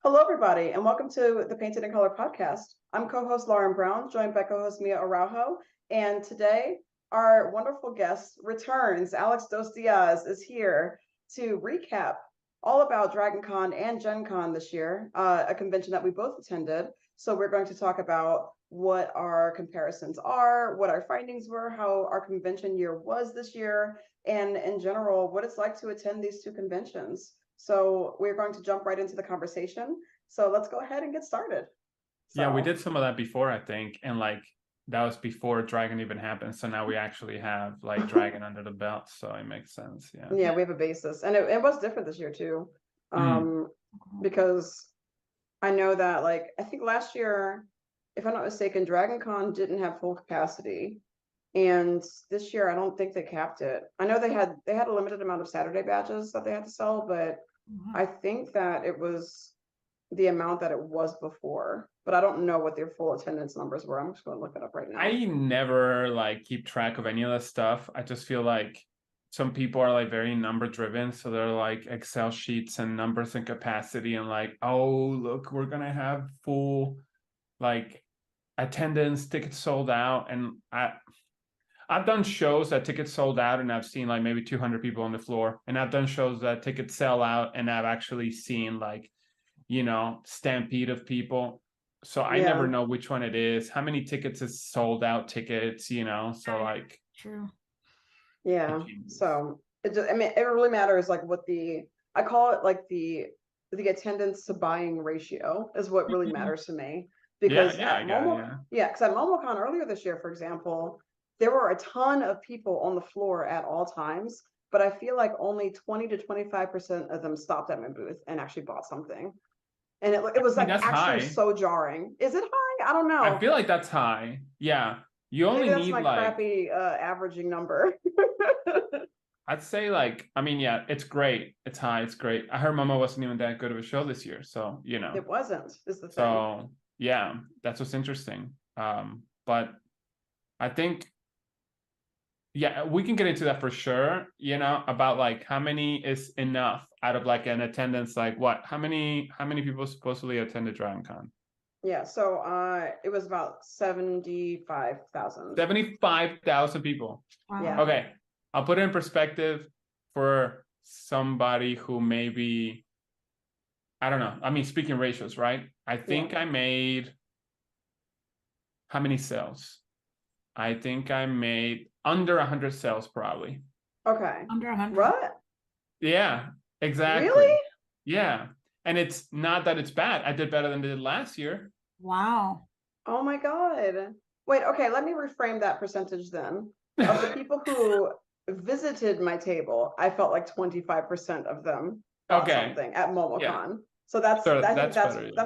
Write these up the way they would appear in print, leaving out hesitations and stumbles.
Hello, everybody, and welcome to the Painted in Color podcast. I'm co-host Lauren Brown, joined by co-host Mia Araujo, and today our wonderful guest returns. Alex Dos Diaz is here to recap all about Dragon Con and Gen Con this year, a convention that we both attended. So we're going to talk about what our comparisons are, what our findings were, how our convention year was this year, and in general, what it's like to attend these two conventions. So we're going to jump right into the conversation. So let's go ahead and get started. Yeah, we did some of that before, I think, and that was before Dragon even happened. So now we actually have Dragon under the belt, so it makes sense. Yeah, we have a basis, and it was different this year too, because I know that I think last year, if I'm not mistaken, Dragon Con didn't have full capacity, and this year I don't think they capped it. I know they had a limited amount of Saturday badges that they had to sell, but I think that it was the amount that it was before, but I don't know what their full attendance numbers were. I'm just going to look it up right now. I never keep track of any of that stuff. I just feel like some people are very number driven, so they're Excel sheets and numbers and capacity and oh, look, we're gonna have full attendance, tickets sold out. And I've done shows that tickets sold out and I've seen maybe 200 people on the floor, and I've done shows that tickets sell out and I've actually seen stampede of people. So I never know which one it is. How many tickets is sold out tickets, so True. Yeah. So it just, it really matters what I call it the attendance to buying ratio is what really matters to me. Because at MomoCon earlier this year, for example, there were a ton of people on the floor at all times, but I feel like only 20 to 25% of them stopped at my booth and actually bought something. And it was actually high. So jarring. Is it high? I don't know. I feel like that's high. Yeah. You only Maybe that's need my crappy averaging number. I'd say it's great. It's high. It's great. I heard Momo wasn't even that good of a show this year. So, It wasn't, is the thing. So, yeah, that's what's interesting. But I think, we can get into that for sure, about how many is enough out of an attendance, what? How many people supposedly attended Dragon Con? Yeah, so it was about 75,000. 75,000 people. Wow. Yeah. Okay, I'll put it in perspective for somebody who maybe, I don't know. I mean, speaking ratios, right? I think I made how many sales? I think I made under 100 sales probably. Okay. Under 100. What? Yeah, exactly. Really? Yeah. And it's not that it's bad. I did better than I did last year. Wow. Oh my God. Wait, okay, let me reframe that percentage then. Of the people who visited my table, I felt like 25% of them bought something at MomoCon. Yeah. So that's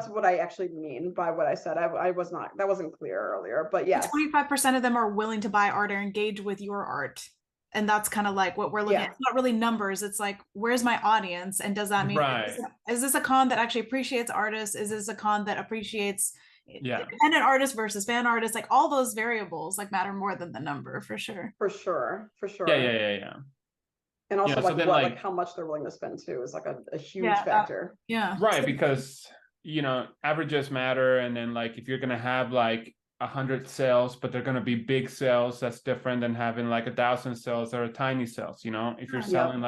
what I actually mean by what I said. That wasn't clear earlier, but yeah. 25% of them are willing to buy art or engage with your art. And that's kind of what we're looking at. It's not really numbers. It's where's my audience? And does that mean, is this a con that actually appreciates artists? Is this a con that appreciates independent artists versus fan artists? All those variables matter more than the number, for sure. For sure. Yeah. And also how much they're willing to spend too is a huge factor. Right, because averages matter, and then if you're gonna have 100 sales, but they're gonna be big sales, that's different than having 1,000 sales that are tiny sales. If you're selling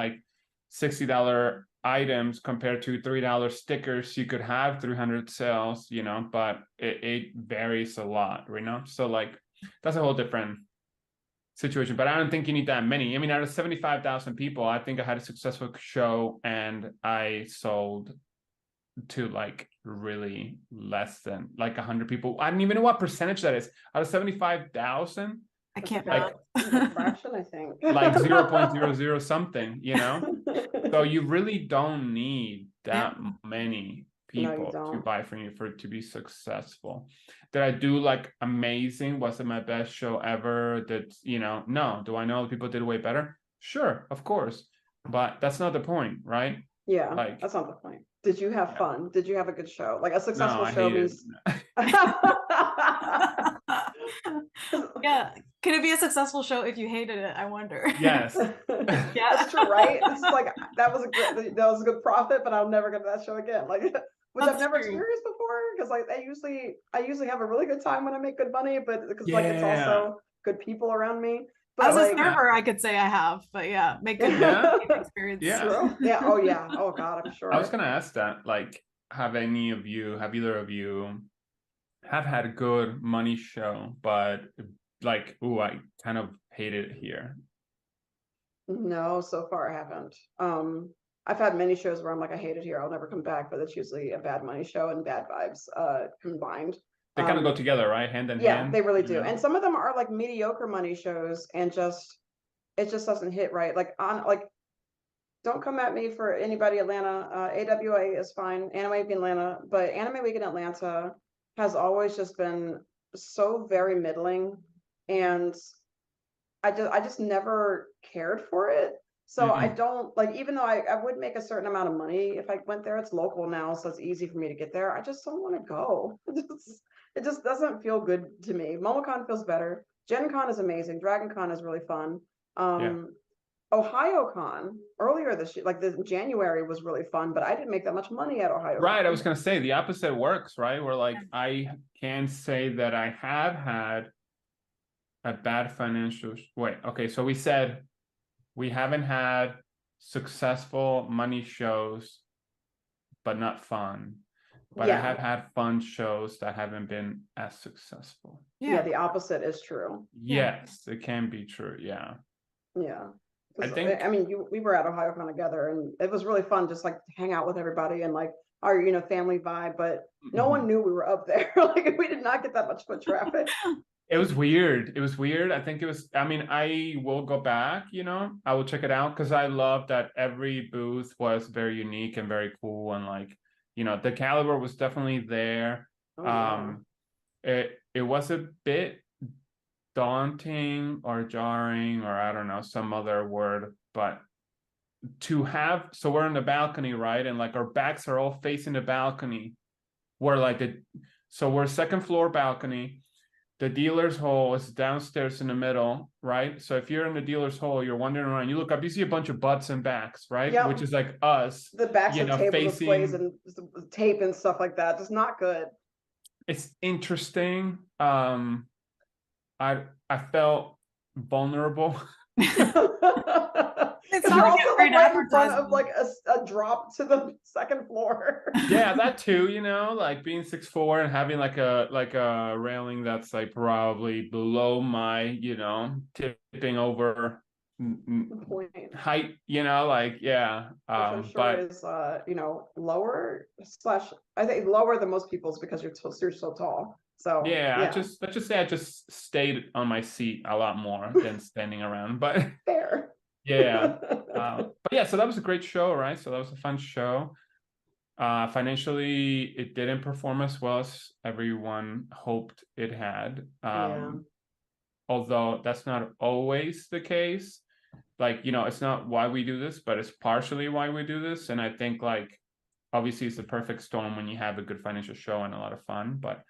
$60 items compared to $3 stickers, you could have 300 sales, but it varies a lot, so that's a whole different situation. But I don't think you need that many. I mean, out of 75,000 people, I think I had a successful show and I sold to really less than 100 people. I don't even know what percentage that is out of 75,000. I can't fraction, I think 0.00 something, so you really don't need that many people to buy from you for it to be successful. Did I do amazing? Was it my best show ever? No. Do I know that people did way better? Sure, of course, but that's not the point, right? Yeah, that's not the point. Did you have fun? Did you have a good show? A successful show means yeah. Can it be a successful show if you hated it? I wonder. Yes. Yeah, that's true, right? It's that was a good profit, but I'll never go to that show again. which I've never experienced before, because like I usually have a really good time when I make good money, but because like it's also good people around me. But as a server, I could say I have, but yeah, make good experience. Yeah. Yeah. Oh yeah. Oh God, I'm sure. I was gonna ask that, like, have either of you have had a good money show, but like, ooh, I kind of hate it here? No, so far I haven't. I've had many shows where I'm like, I hate it here, I'll never come back, but it's usually a bad money show and bad vibes combined. They kind of go together, right? Hand in hand. Yeah, they really do. And some of them are like mediocre money shows, and it just doesn't hit right. Don't come at me for anybody Atlanta. AWA is fine, Anime Week in Atlanta, but Anime Week in Atlanta has always just been so very middling, and I just never cared for it. So I don't like, even though I would make a certain amount of money if I went there. It's local now, so it's easy for me to get there. I just don't want to go. It just doesn't feel good to me. MomoCon feels better. GenCon is amazing. Dragon Con is really fun. OhioCon earlier this year, like the January, was really fun, but I didn't make that much money at OhioCon. Right, I was gonna say the opposite works, right? Where like I can say that I have had a bad financial okay, so we said we haven't had successful money shows, but not fun. But I have had fun shows that haven't been as successful. Yeah, the opposite is true. Yes, it can be true. Yeah. Yeah. I mean, we were at OhioCon together, and it was really fun, just like to hang out with everybody and like our family vibe. But no one knew we were up there. Like we did not get that much foot traffic. It was weird. It was weird. I think it was. I mean, I will go back. I will check it out, because I love that every booth was very unique and very cool, and like the caliber was definitely there. It was a bit daunting or jarring, or I don't know, some other word, but so we're in the balcony, right, and like our backs are all facing the balcony. So we're second floor balcony. The dealer's hall is downstairs in the middle, right? So if you're in the dealer's hall, you're wandering around, you look up, you see a bunch of butts and backs, right? Yep. Which is like us. The backs of table displays and tape and stuff like that. It's not good. It's interesting. I felt vulnerable. It's also like right in front of like a drop to the second floor. Yeah, that too. Like being 6'4" and having like a railing that's like probably below my tipping over height. Like yeah. Which I'm sure is lower / I think lower than most people's, because you're so tall. So yeah. Let's just say I just stayed on my seat a lot more than standing around. But fair. Yeah. But yeah, so that was a great show, right? So that was a fun show. Financially, it didn't perform as well as everyone hoped it had. Although that's not always the case. Like, it's not why we do this, but it's partially why we do this. And I think like, obviously it's the perfect storm when you have a good financial show and a lot of fun, but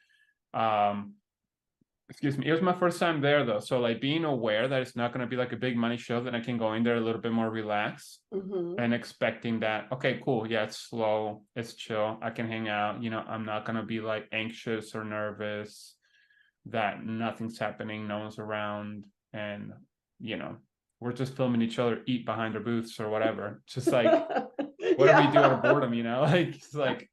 excuse me, it was my first time there though, so like being aware that it's not going to be like a big money show, that I can go in there a little bit more relaxed and expecting that, okay, cool, yeah, it's slow, it's chill, I can hang out, I'm not going to be like anxious or nervous that nothing's happening, no one's around, and we're just filming each other eat behind our booths or whatever. It's just like what do we do out of boredom, like it's like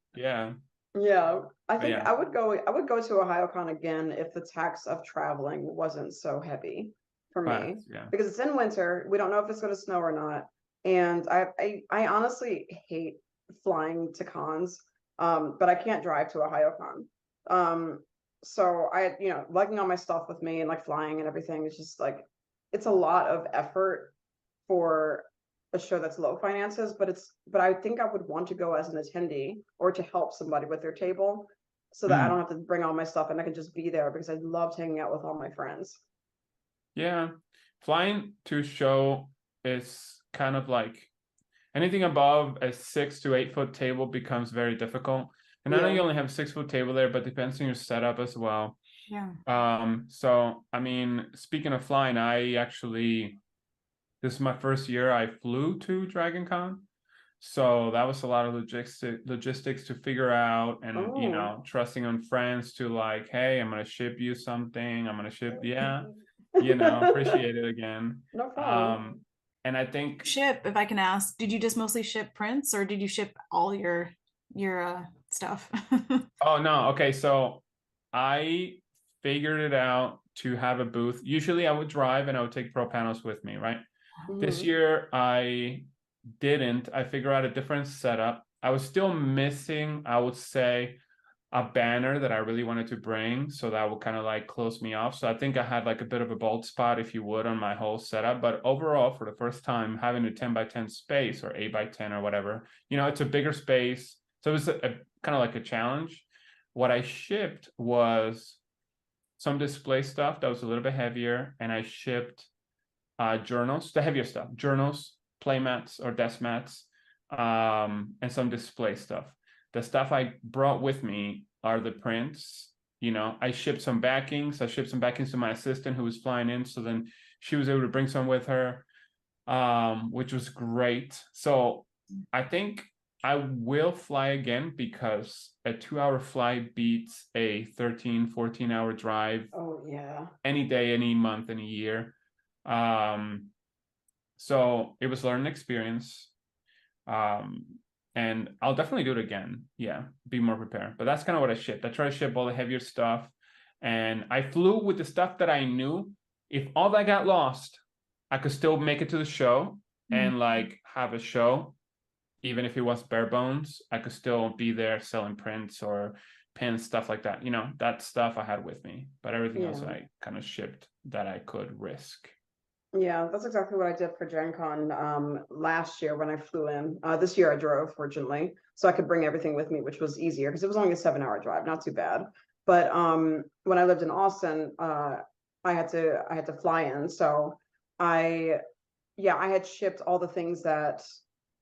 I think I would go to OhioCon again if the tax of traveling wasn't so heavy for me. Because it's in winter, we don't know if it's going to snow or not, and I honestly hate flying to cons, but I can't drive to OhioCon, so I lugging all my stuff with me and like flying and everything is just like, it's a lot of effort for a show that's low finances, but I think I would want to go as an attendee or to help somebody with their table, so that I don't have to bring all my stuff and I can just be there, because I loved hanging out with all my friends. Yeah, flying to a show is kind of like anything above a 6 to 8 foot table becomes very difficult. And I know you only have a 6 foot table there, but depends on your setup as well. Yeah. So I mean, speaking of flying, this is my first year I flew to Dragon Con. So that was a lot of logistics to figure out, and you Oh. know, trusting on friends to like, hey, I'm gonna ship you something. I'm gonna ship, yeah, you know, appreciate it again. No problem. And I think Ship, if I can ask, did you just mostly ship prints, or did you ship all your stuff? oh no, okay, so I figured it out to have a booth. Usually I would drive and I would take pro panels with me, right? This Mhm. year I didn't. I figured out a different setup. I was still missing, I would say, a banner that I really wanted to bring. So that would kind of like close me off. So I think I had like a bit of a bald spot, if you would, on my whole setup. But overall, for the first time, having a 10 by 10 space or 8 by 10 or whatever, you know, it's a bigger space. So it was a kind of like a challenge. What I shipped was some display stuff that was a little bit heavier, and I shipped journals, the heavier stuff, journals, playmats or desk mats, and some display stuff. The stuff I brought with me are the prints. You know, I shipped some backings. I shipped some backings to my assistant who was flying in. So then she was able to bring some with her, which was great. So I think I will fly again, because a 2-hour flight beats a 13, 14-hour drive Oh yeah. any day, any month, any year. So it was a learning experience. And I'll definitely do it again. Yeah, be more prepared. But that's kind of what I shipped. I try to ship all the heavier stuff. And I flew with the stuff that I knew. If all that got lost, I could still make it to the show and like have a show. Even if it was bare bones, I could still be there selling prints or pins, stuff like that. You know, that stuff I had with me. But everything else I kind of shipped that I could risk. Yeah, that's exactly what I did for Gen Con last year when I flew in. This year I drove, fortunately, so I could bring everything with me, which was easier because it was only a 7-hour drive, not too bad. But when I lived in Austin, I had to fly in. So I had shipped all the things that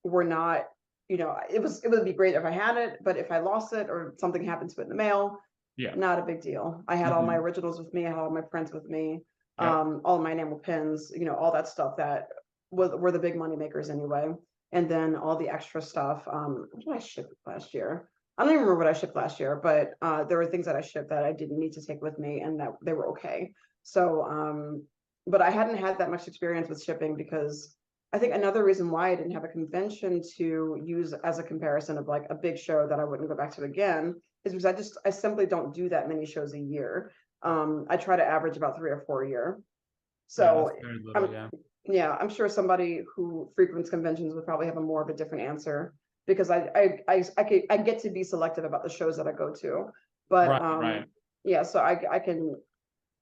were not, you know, it would be great if I had it, but if I lost it or something happened to it in the mail, Yeah. not a big deal. I had all my originals with me, I had all my prints with me. All my enamel pins, you know, all that stuff that were the big money makers anyway. And then all the extra stuff. What did I ship last year? I don't even remember what I shipped last year, but there were things that I shipped that I didn't need to take with me and that they were okay. So, but I hadn't had that much experience with shipping, because I think another reason why I didn't have a convention to use as a comparison of like a big show that I wouldn't go back to again is because I simply don't do that many shows a year. I try to average about 3 or 4 a year. So very little, I'm sure somebody who frequents conventions would probably have a more of a different answer, because I get to be selective about the shows that I go to. But yeah, so I can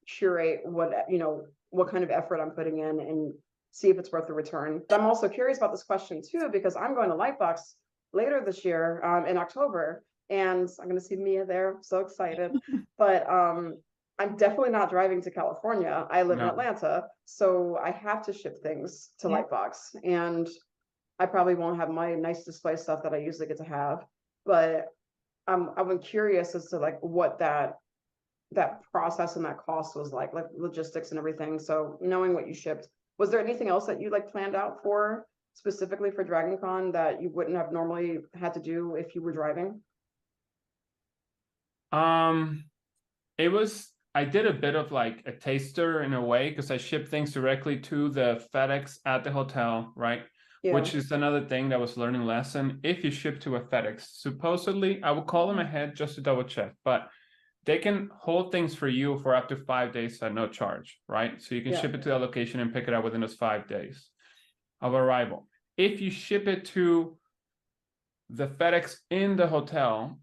curate what kind of effort I'm putting in and see if it's worth the return. But I'm also curious about this question too, because I'm going to Lightbox later this year in October, and I'm going to see Mia there. I'm so excited. But I'm definitely not driving to California. I live in Atlanta, so I have to ship things to Lightbox, and I probably won't have my nice display stuff that I usually get to have. But I'm curious as to like what that process and that cost was like logistics and everything. So knowing what you shipped, was there anything else that you like planned out for specifically for Dragon Con that you wouldn't have normally had to do if you were driving? I did a bit of like a taster in a way, because I shipped things directly to the FedEx at the hotel, right? Yeah. Which is another thing that was a learning lesson. If you ship to a FedEx, supposedly, I will call them ahead just to double check, but they can hold things for you for up to 5 days at no charge, right? So you can ship it to that location and pick it up within those 5 days of arrival. If you ship it to the FedEx in the hotel,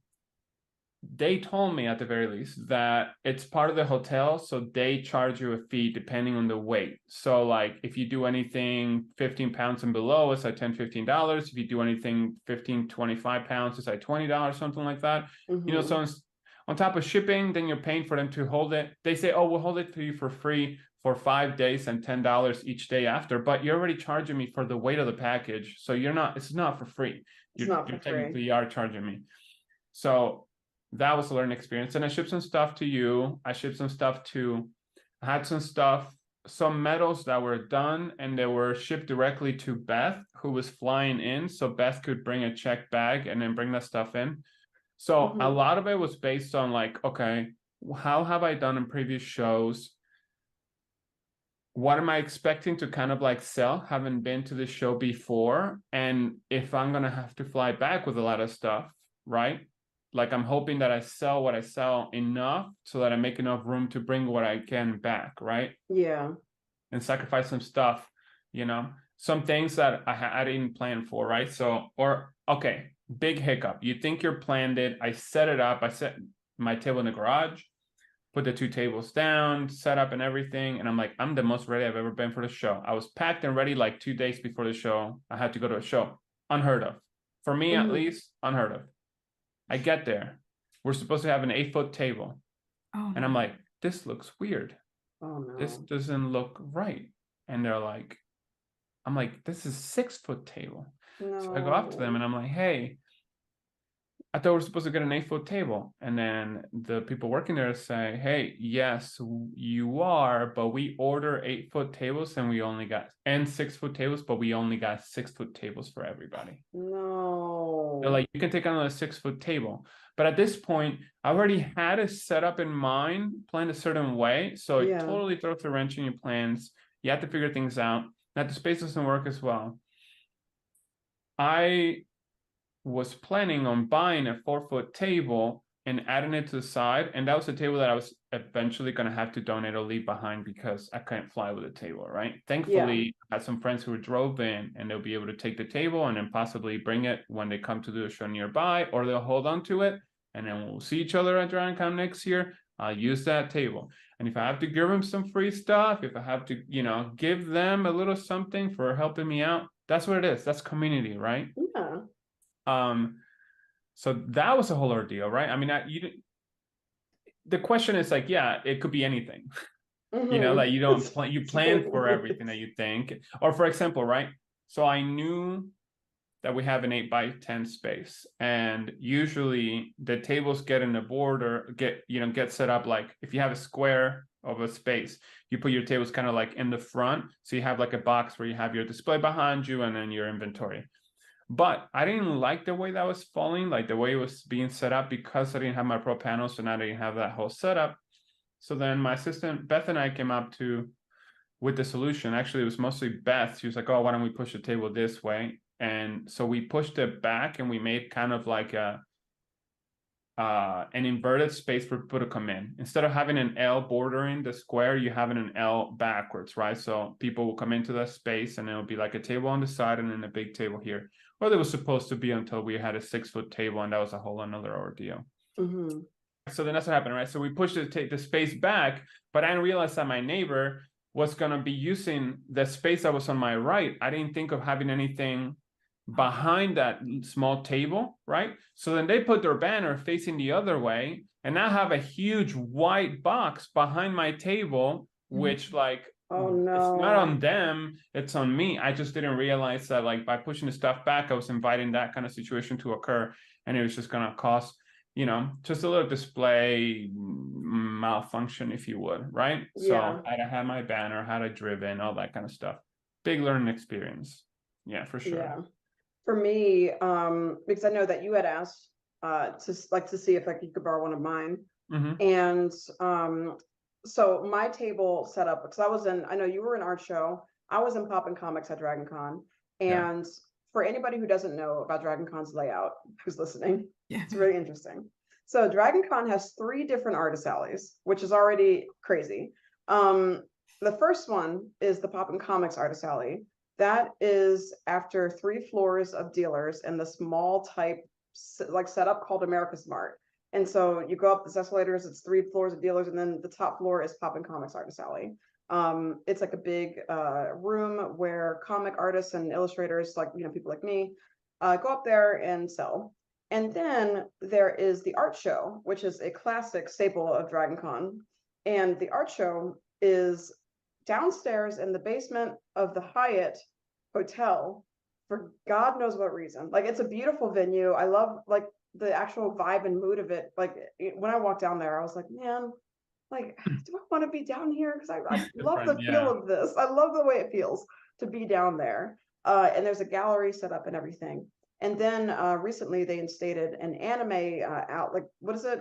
they told me at the very least that it's part of the hotel, so they charge you a fee depending on the weight. So like if you do anything 15 pounds and below, it's like $10-15. If you do anything 15 25 pounds, it's like $20, something like that. You know, so on top of shipping, then you're paying for them to hold it. They say, oh, we'll hold it for you for free for 5 days and $10 each day after, but you're already charging me for the weight of the package, so it's not for free. You technically are charging me. So that was a learning experience. And I shipped some stuff to you. I had some stuff some medals that were done and they were shipped directly to Beth, who was flying in, so Beth could bring a check bag and then bring that stuff in. So a lot of it was based on like, okay, how have I done in previous shows? What am I expecting to kind of like sell? Haven't been to the show before. And if I'm going to have to fly back with a lot of stuff, right? Like I'm hoping that I sell what I sell enough so that I make enough room to bring what I can back, right? Yeah. And sacrifice some stuff, you know, some things that I didn't plan for, right? So, or, okay, big hiccup. You think you're planned it. I set it up. I set my table in the garage, put the 2 tables down, set up and everything. And I'm like, I'm the most ready I've ever been for the show. I was packed and ready like 2 days before the show. I had to go to a show. Unheard of. For me, at least, unheard of. I get there. We're supposed to have an 8-foot table. Oh, and I'm like, this looks weird. Oh no. This doesn't look right. And they're like, I'm like, this is 6-foot table. No. So I go up to them and I'm like, hey, I thought we we're supposed to get an 8-foot table. And then the people working there say, hey, yes, you are, but we order 8-foot tables and 6-foot tables, but we only got 6-foot tables for everybody. No. They're like, you can take another 6-foot table. But at this point, I already had a setup in mind, planned a certain way. So it totally throws a wrench in your plans. You have to figure things out. Now the space doesn't work as well. I was planning on buying a 4-foot table and adding it to the side. And that was a table that I was eventually going to have to donate or leave behind because I couldn't fly with a table, right? Thankfully, I had some friends who drove in and they'll be able to take the table and then possibly bring it when they come to do a show nearby, or they'll hold on to it. And then we'll see each other at Dragon Con next year. I'll use that table. And if I have to give them some free stuff, if I have to, you know, give them a little something for helping me out, that's what it is. That's community, right? Yeah. So that was a whole ordeal, right? I mean, the question is like, yeah, it could be anything. You know, like you don't plan, you plan for everything that you think. Or for example, right? So I knew that we have an 8x10 space, and usually the tables get in the border, get set up like if you have a square of a space, you put your tables kind of like in the front, so you have like a box where you have your display behind you and then your inventory. But I didn't like the way that was falling, like the way it was being set up, because I didn't have my pro panel, so now I didn't have that whole setup. So then my assistant Beth and I came up with the solution. Actually, it was mostly Beth. She was like, oh, why don't we push the table this way? And so we pushed it back and we made kind of like an inverted space for people to come in. Instead of having an L bordering the square, you have an L backwards, right? So people will come into that space and it'll be like a table on the side and then a big table here. Well, it was supposed to be until we had a 6-foot table, and that was a whole another ordeal. So then that's what happened, right? So we pushed the space back, but I didn't realize that my neighbor was going to be using the space that was on my right. I didn't think of having anything behind that small table, right? So then they put their banner facing the other way, and now have a huge white box behind my table, which like, oh no, it's not on them, it's on me. I just didn't realize that like by pushing the stuff back, I was inviting that kind of situation to occur, and it was just going to cause, you know, just a little display malfunction, if you would, right? So I had my banner, had it driven, all that kind of stuff. Big learning experience. Yeah, for sure. Yeah. For me, because I know that you had asked to see if you could borrow one of mine. And so my table set up, because I know you were in art show, I was in Pop and Comics at Dragon Con. And for anybody who doesn't know about Dragon Con's layout, who's listening, it's really interesting. So Dragon Con has 3 different artist alleys, which is already crazy. The first one is the Pop and Comics artist alley. That is after 3 floors of dealers in the small type like setup called America's Mart. And so you go up the escalators, it's 3 floors of dealers, and then the top floor is Pop and Comics artist alley. It's like a big room where comic artists and illustrators, like, you know, people like me, go up there and sell. And then there is the art show, which is a classic staple of Dragon Con. And the art show is downstairs in the basement of the Hyatt Hotel for God knows what reason. Like, it's a beautiful venue. I love like the actual vibe and mood of it. Like when I walked down there, I was like, man, like, do I want to be down here? Because I love the Different, feel yeah. of this. I love the way it feels to be down there. And there's a gallery set up and everything. And then recently they instated an anime out, like, what is it?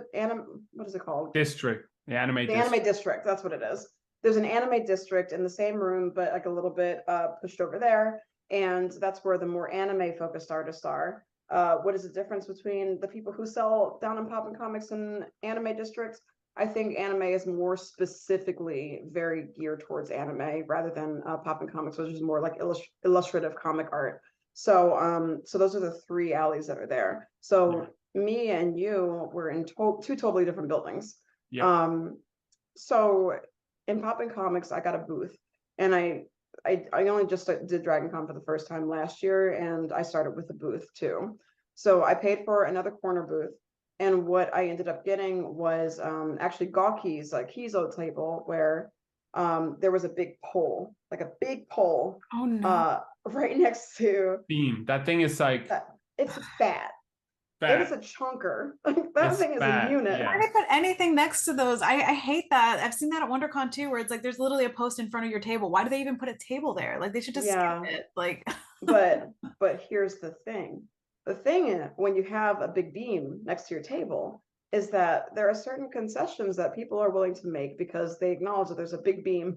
What is it called? District, the anime The district. anime district, that's what it is. There's an anime district in the same room, but like a little bit pushed over there. And that's where the more anime focused artists are. What is the difference between the people who sell down in Poppin' Comics and anime districts? I think anime is more specifically very geared towards anime rather than Poppin' Comics, which is more like illustrative comic art. So so those are the three alleys that are there. So me and you were in two totally different buildings. Yeah. So in Poppin' Comics, I got a booth, and I only just did Dragon Con for the first time last year, and I started with a booth too. So I paid for another corner booth, and what I ended up getting was actually Gawky's Kizo table where there was a big pole, like a big pole, Oh no. right next to Beam. That thing is like it's fat. It is a chunker. That It's thing is fat, a unit. yeah. Why do they put anything next to those? I hate that. I've seen that at WonderCon too, where it's like there's literally a post in front of your table. Why do they even put a table there? Like they should just skip it. Like but here's the thing. The thing is, when you have a big beam next to your table, is that there are certain concessions that people are willing to make because they acknowledge that there's a big beam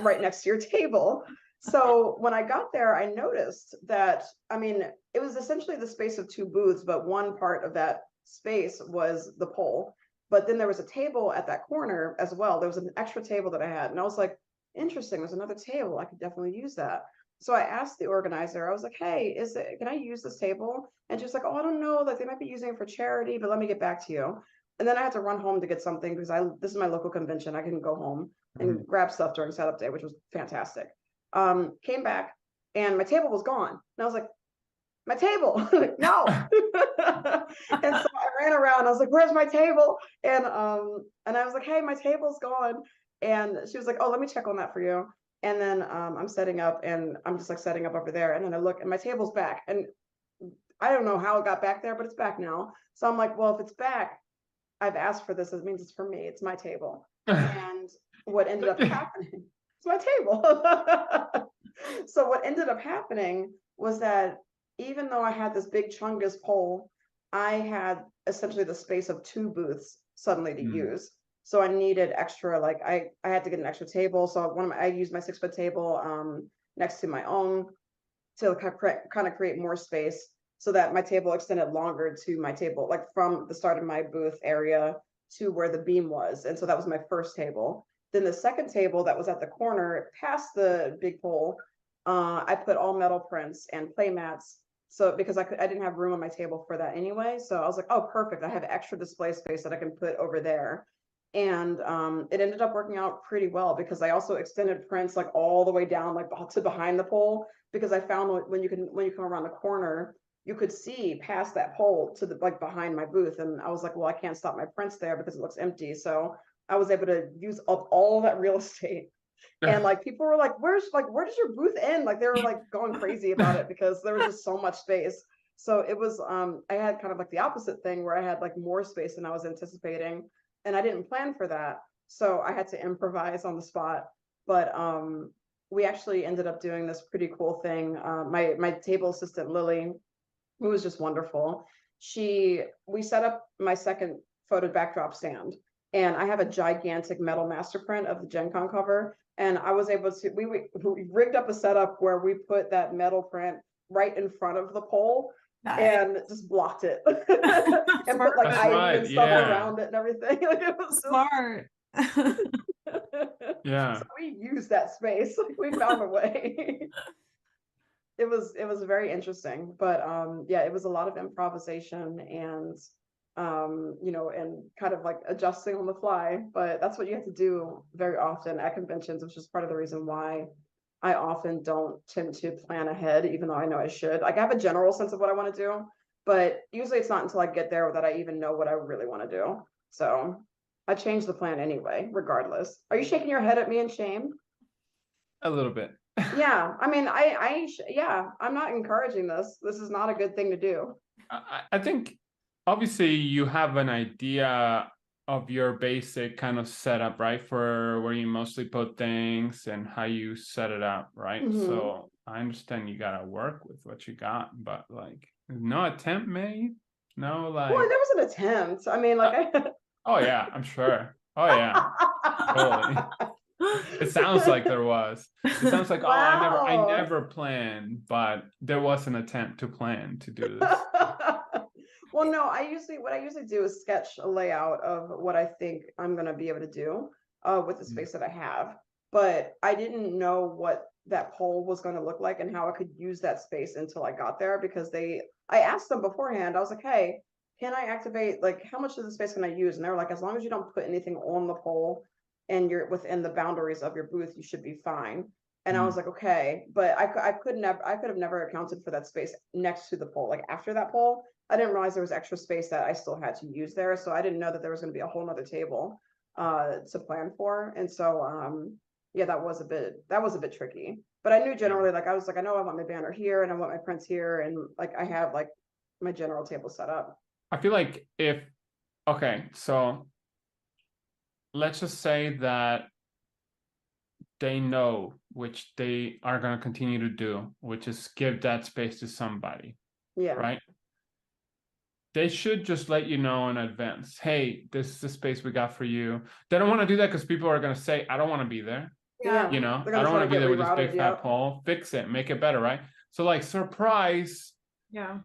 right next to your table. So when I got there, I noticed that, I mean, it was essentially the space of two booths, but one part of that space was the pole. But then there was a table at that corner as well. There was an extra table that I had. And I was like, interesting, there's another table. I could definitely use that. So I asked the organizer, I was like, hey, can I use this table? And she's like, oh, I don't know, like they might be using it for charity, but let me get back to you. And then I had to run home to get something because this is my local convention. I can go home and grab stuff during setup day, which was fantastic. Came back and my table was gone. And I was like, my table, no. And so I ran around, I was like, where's my table? And I was like, hey, my table's gone. And she was like, oh, let me check on that for you. And then I'm setting up and I'm just like setting up over there. And then I look and my table's back. And I don't know how it got back there, but it's back now. So I'm like, well, if it's back, I've asked for this. It means it's for me. It's my table. And what ended up happening, it's my table. So what ended up happening was that even though I had this big chungus pole, I had essentially the space of two booths suddenly to use. So I needed extra, like I had to get an extra table. So I used my 6-foot table next to my own to kind of create more space so that my table extended longer to my table, like from the start of my booth area to where the beam was. And so that was my first table. Then the second table that was at the corner past the big pole, I put all metal prints and play mats. So because I didn't have room on my table for that anyway. So I was like, oh, perfect. I have extra display space that I can put over there. And it ended up working out pretty well because I also extended prints like all the way down, like to behind the pole, because I found when you come around the corner, you could see past that pole to the like behind my booth. And I was like, well, I can't stop my prints there because it looks empty. So I was able to use up all that real estate. And like people were like, where does your booth end? Like they were like going crazy about it because there was just so much space. So it was I had kind of like the opposite thing where I had like more space than I was anticipating. And I didn't plan for that. So I had to improvise on the spot. But we actually ended up doing this pretty cool thing. My table assistant, Lily, who was just wonderful, we set up my second photo backdrop stand. And I have a gigantic metal master print of the Gen Con cover. And I was able to, we rigged up a setup where we put that metal print right in front of the pole. Nice. And just blocked it and put like ivy and stuff around it and everything. Like it was smart. Yeah. So we used that space. Like we found a way. It was very interesting, but yeah, it was a lot of improvisation and you know, and kind of like adjusting on the fly. But that's what you have to do very often at conventions, which is part of the reason why I often don't tend to plan ahead, even though I know I should. Like I have a general sense of what I want to do, but usually it's not until I get there that I even know what I really want to do. So I change the plan anyway, regardless. Are you shaking your head at me in shame? A little bit. Yeah. I mean, yeah, I'm not encouraging this. This is not a good thing to do. I think obviously you have an idea of your basic kind of setup, right? For where you mostly put things and how you set it up, right? So I understand you gotta work with what you got, but like no attempt made, no like. Well, there was an attempt. I mean, like. Oh yeah, I'm sure. Oh yeah, totally. It sounds like there was. It sounds like Wow. I never planned, but there was an attempt to plan to do this. Well, no, what I usually do is sketch a layout of what I think I'm gonna be able to do with the space that I have. But I didn't know what that pole was gonna look like and how I could use that space until I got there, because I asked them beforehand. I was like, hey, can I activate, like, how much of the space can I use? And they were like, as long as you don't put anything on the pole and you're within the boundaries of your booth, you should be fine. And I was like, okay, but I could have never accounted for that space next to the pole. Like after that pole, I didn't realize there was extra space that I still had to use there. So I didn't know that there was going to be a whole nother table to plan for. And so yeah, that was a bit tricky. But I knew generally, like I was like, I know I want my banner here and I want my prints here, and like I have like my general table set up. I feel like okay, so let's just say that they know, which they are going to continue to do, which is give that space to somebody. Yeah. Right. They should just let you know in advance. Hey, this is the space we got for you. They don't want to do that because people are going to say, I don't want to be there. Yeah. You know, I don't want to be there with this big fat pole. Fix it, make it better, right? So like, surprise. Yeah.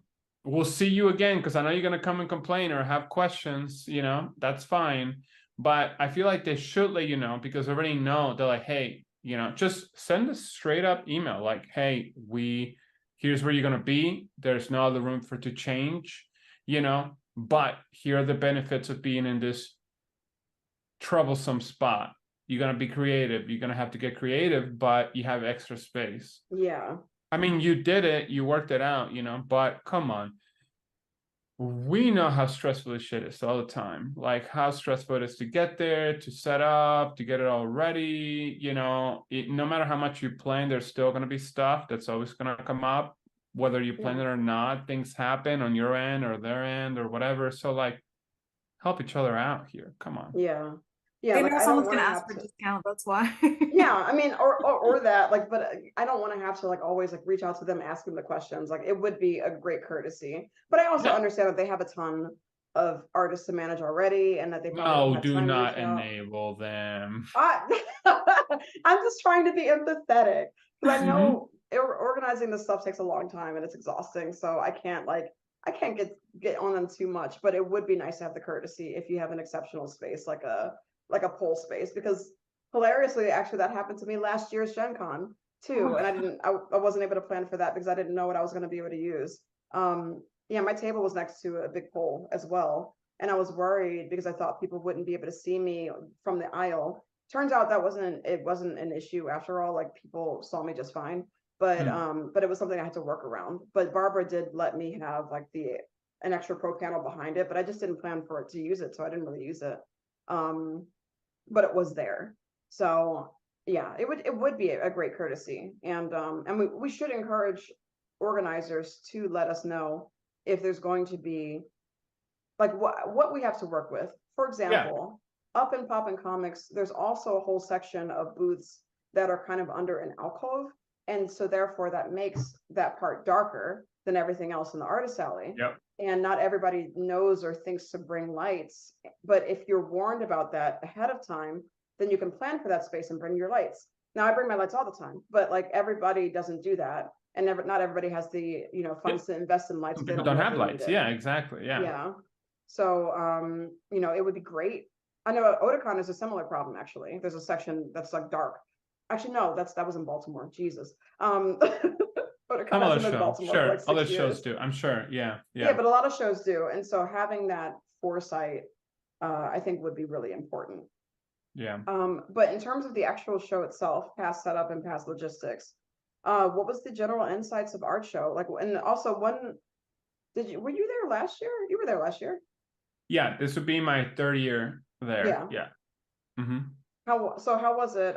We'll see you again, because I know you're going to come and complain or have questions, you know, that's fine. But I feel like they should let you know, because they already know. They're like, hey, you know, just send a straight up email like, hey, here's where you're going to be. There's no other room for it to change, you know, but here are the benefits of being in this troublesome spot. You're going to be creative. You're going to have to get creative, but you have extra space. Yeah. I mean, you did it, you worked it out, you know, but come on. We know how stressful this shit is all the time. Like how stressful it is to get there, to set up, to get it all ready. You know, no matter how much you plan, there's still going to be stuff that's always going to come up, whether you plan it or not. Things happen on your end or their end or whatever. So like, help each other out here. Come on. Yeah. Yeah, they like know I someone's don't gonna want to ask have for to. discount. That's why. Yeah, I mean, or that, like, but I don't want to have to like always like reach out to them, ask them the questions. Like, it would be a great courtesy. But I also understand that they have a ton of artists to manage already, and that they probably don't No, have do time to not reach out. enable them. I'm just trying to be empathetic, because I know organizing this stuff takes a long time and it's exhausting. So I can't get on them too much. But it would be nice to have the courtesy if you have an exceptional space like a poll space, because hilariously, actually, that happened to me last year's Gen Con too. And I wasn't able to plan for that because I didn't know what I was going to be able to use. Yeah, my table was next to a big pole as well. And I was worried because I thought people wouldn't be able to see me from the aisle. Turns out it wasn't an issue after all. Like people saw me just fine. But it was something I had to work around. But Barbara did let me have like an extra pro panel behind it, but I just didn't plan for it to use it, so I didn't really use it. But it was there. So yeah, it would be a great courtesy. And we should encourage organizers to let us know if there's going to be like what we have to work with. For example, up in Poppin' Comics, there's also a whole section of booths that are kind of under an alcove. And so therefore that makes that part darker than everything else in the artist alley. Yep. And not everybody knows or thinks to bring lights. But if you're warned about that ahead of time, then you can plan for that space and bring your lights. Now I bring my lights all the time, but like everybody doesn't do that. And not everybody has the, funds to invest in lights. People don't have lights. Yeah, exactly. Yeah. Yeah. So, it would be great. I know Otakon is a similar problem, actually. There's a section that's like dark. Actually, no, that was in Baltimore. Jesus. Some other shows, sure. Like other shows do, I'm sure. Yeah. Yeah, but a lot of shows do. And so having that foresight, I think would be really important. Yeah. But in terms of the actual show itself, past setup and past logistics, what was the general insights of art show? Like, and also were you there last year? You were there last year. Yeah, this would be my third year there. Yeah. Mm-hmm. How was it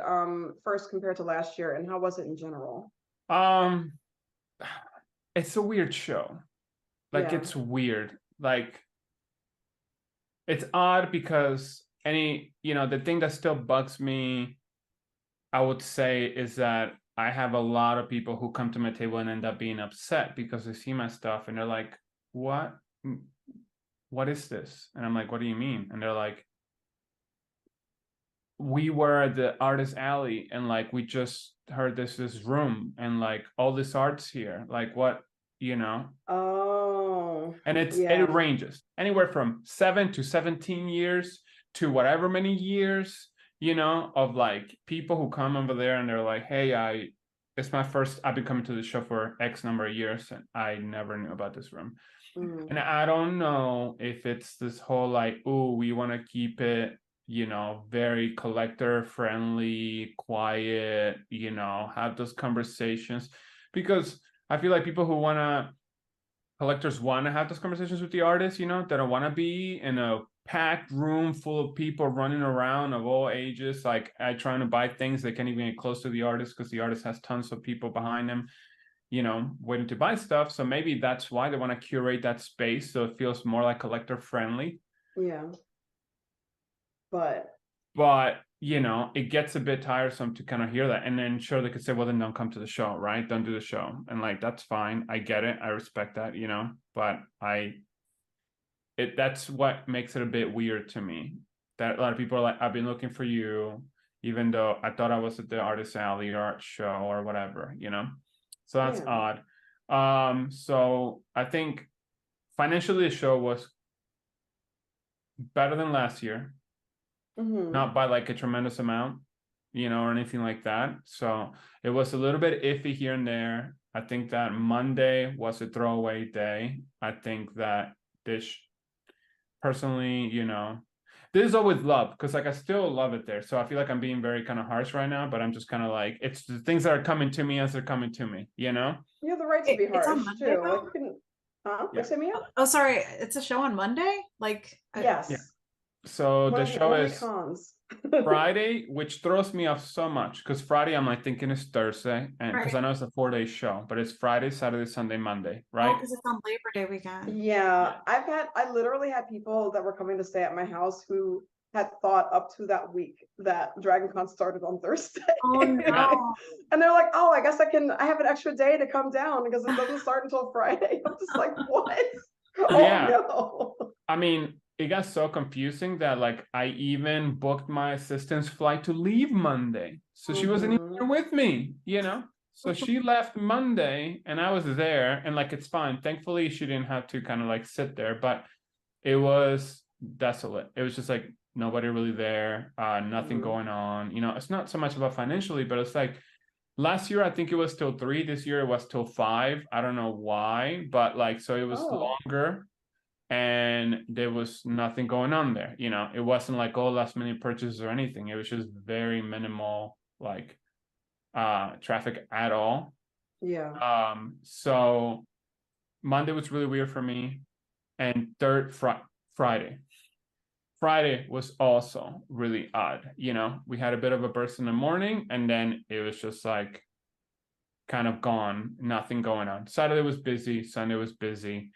first compared to last year, and how was it in general? It's a weird show. Like it's weird. Like it's odd because the thing that still bugs me, I would say, is that I have a lot of people who come to my table and end up being upset because they see my stuff and they're like, what is this? And I'm like, what do you mean? And they're like, we were at the artist alley and like we just heard this room and like all this art's here, like what, Oh, and it ranges anywhere from 7 to 17 years to whatever many years, of like people who come over there and they're like, hey, it's my first, I've been coming to the show for X number of years and I never knew about this room. And I don't know if it's this whole like, oh, we want to keep it, very collector friendly, quiet, have those conversations, because I feel like collectors want to have those conversations with the artists, they don't want to be in a packed room full of people running around of all ages, like trying to buy things. They can't even get close to the artist because the artist has tons of people behind them, waiting to buy stuff. So maybe that's why they want to curate that space so it feels more like collector friendly. Yeah. But it gets a bit tiresome to kind of hear that. And then sure, they could say, well, then don't come to the show, right? Don't do the show. And like, that's fine. I get it. I respect that, but that's what makes it a bit weird to me, that a lot of people are like, I've been looking for you, even though I thought I was at the Artist Alley art show or whatever, so that's odd. So I think financially the show was better than last year. Not by like a tremendous amount, or anything like that. So it was a little bit iffy here and there. I think that Monday was a throwaway day. I think that this personally, this is always love, because like I still love it there. So I feel like I'm being very kind of harsh right now, but I'm just kind of like, it's the things that are coming to me as they're coming to me, You have the right to be harsh Monday, too. Like, you can, yeah. Oh, sorry, it's a show on Monday? Like, yes. Yeah. So the show is cons. Friday, which throws me off so much, because Friday I'm like thinking it's Thursday, and because I know it's a 4-day show, but it's Friday, Saturday, Sunday, Monday, right? Oh, because it's on Labor Day weekend. Yeah, I literally had people that were coming to stay at my house who had thought up to that week that Dragon Con started on Thursday. Oh no. And they're like, oh, I guess I have an extra day to come down because it doesn't start until Friday. I'm just like, what? Yeah. Oh no. I mean, it got so confusing that like I even booked my assistant's flight to leave Monday. So she wasn't even here with me, So she left Monday and I was there, and like, it's fine. Thankfully, she didn't have to kind of like sit there, but it was desolate. It was just like nobody really there, nothing going on. It's not so much about financially, but it's like last year, I think it was till 3. This year it was till 5. I don't know why, but like, so it was longer. And there was nothing going on there. It wasn't like last minute purchases or anything. It was just very minimal, like traffic at all. Yeah. So Monday was really weird for me, and Friday was also really odd. We had a bit of a burst in the morning, and then it was just like kind of gone, nothing going on. Saturday was busy, Sunday was busy.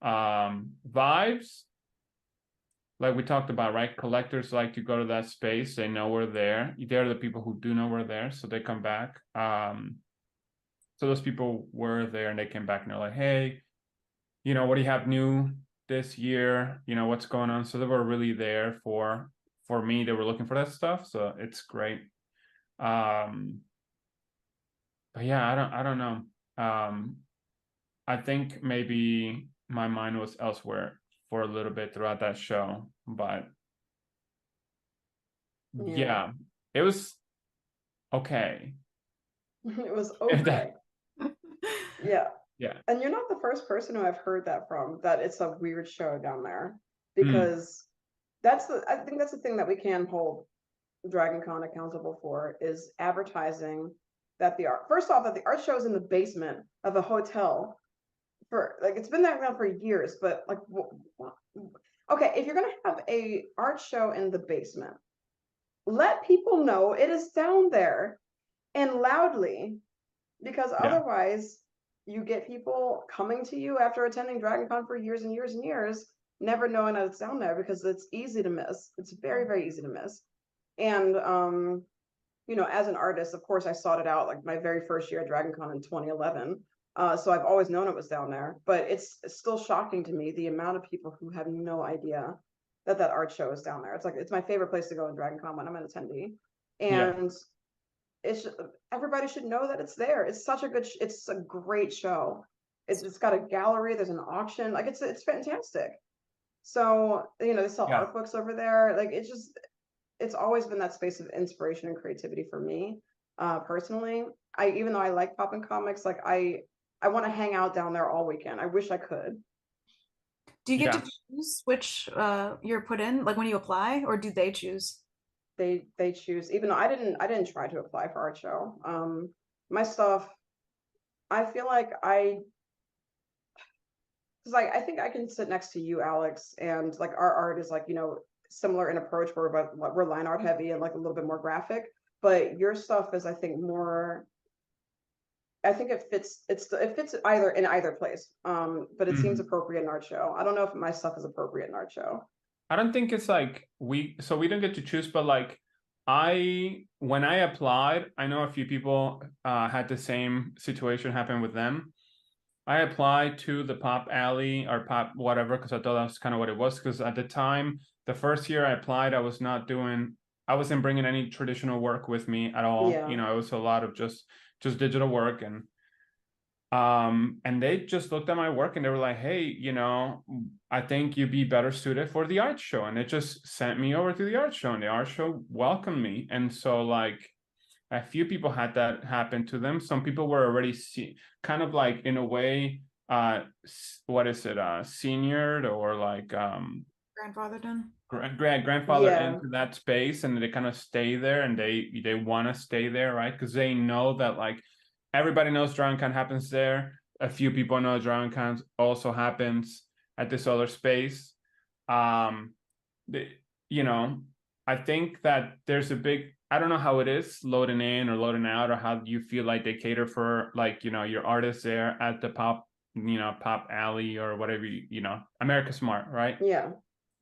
Vibes, like we talked about, right? Collectors like to go to that space. They know we're there. They're the people who do know we're there, so they come back. So those people were there and they came back and they're like, hey, what do you have new this year? What's going on? So they were really there for me. They were looking for that stuff, so it's great. But yeah, I don't know. I think maybe my mind was elsewhere for a little bit throughout that show, but yeah, it was okay. It was okay. Yeah. Yeah. And you're not the first person who I've heard that from, that it's a weird show down there, because I think that's the thing that we can hold Dragon Con accountable for, is advertising that first off, that the art show is in the basement of a hotel. For like, it's been that around for years, but like, okay, if you're gonna have a art show in the basement, let people know it is down there, and loudly, because otherwise you get people coming to you after attending Dragon Con for years and years and years, never knowing that it's down there because it's easy to miss. It's very, very easy to miss. And you know, as an artist, of course, I sought it out like my very first year at Dragon Con in 2011. So I've always known it was down there, but it's still shocking to me the amount of people who have no idea that that art show is down there. It's like it's my favorite place to go in Dragon Con when I'm an attendee, and it's everybody should know that it's there. It's such a good, it's a great show. It's got a gallery. There's an auction. Like it's fantastic. So you know they sell art books over there. Like it's just it's always been that space of inspiration and creativity for me personally. Even though I like popping comics, like I want to hang out down there all weekend. I wish I could. Do you get to choose which you're put in, like when you apply, or do they choose? They choose. Even though I didn't try to apply for art show. My stuff, I feel like because I think I can sit next to you, Alex, and like our art is like, you know, similar in approach. We're line art heavy and like a little bit more graphic, but your stuff is, I think, more. I think it fits. It fits either in either place. But it seems appropriate in art show. I don't know if my stuff is appropriate in art show. I don't think it's like we don't get to choose, but like when I applied, I know a few people had the same situation happen with them. I applied to the Pop Alley or Pop whatever because I thought that's kind of what it was. Because at the time, the first year I applied, I wasn't bringing any traditional work with me at all. Yeah. You know, it was a lot of just digital work, and they just looked at my work and they were like, hey, you know, I think you'd be better suited for the art show. And it just sent me over to the art show, and the art show welcomed me. And so like a few people had that happen to them. Some people were already kind of like in a way, what is it, seniored or like Grandfathered in. Grandfather into that space, and they kind of stay there, and they want to stay there, right? Because they know that like everybody knows Dragon Con happens there. A few people know Dragon Con also happens at this other space. You know, I think that there's a big, I don't know how it is loading in or loading out, or how you feel like they cater for like, you know, your artists there at the Pop Alley or whatever, you know, America Smart, right? Yeah.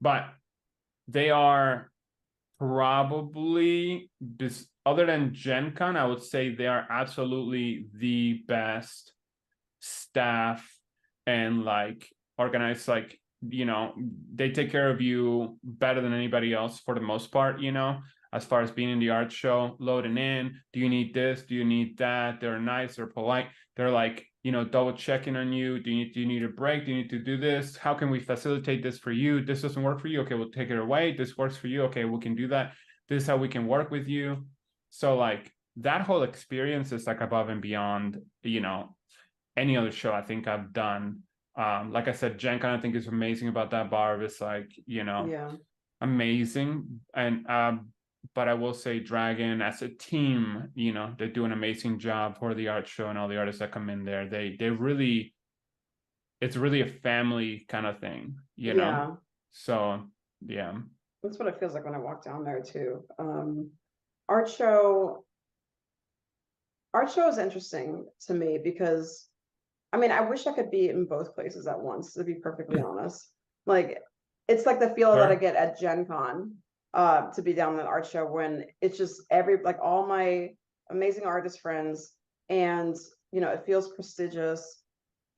But they are probably, other than Gen Con, I would say they are absolutely the best staff and like organized, like, you know, they take care of you better than anybody else for the most part, you know, as far as being in the art show, loading in, do you need this, do you need that? They're nice, they're polite, they're like, you know, double checking on you. Do you need a break? Do you need to do this? How can we facilitate this for you? This doesn't work for you. Okay, we'll take it away. This works for you. Okay, we can do that. This is how we can work with you. So like that whole experience is like above and beyond, you know, any other show I think I've done. Like I said, GenCon I think is amazing about that. Barb is like, you know, amazing. And but I will say Dragon as a team, you know, they do an amazing job for the art show and all the artists that come in there. They really, it's really a family kind of thing, you know? Yeah. So, yeah. That's what it feels like when I walk down there too. Art show is interesting to me because, I mean, I wish I could be in both places at once, to be perfectly honest. Like, it's like the feel that I get at Gen Con. To be down in an art show when it's just like all my amazing artist friends, and you know it feels prestigious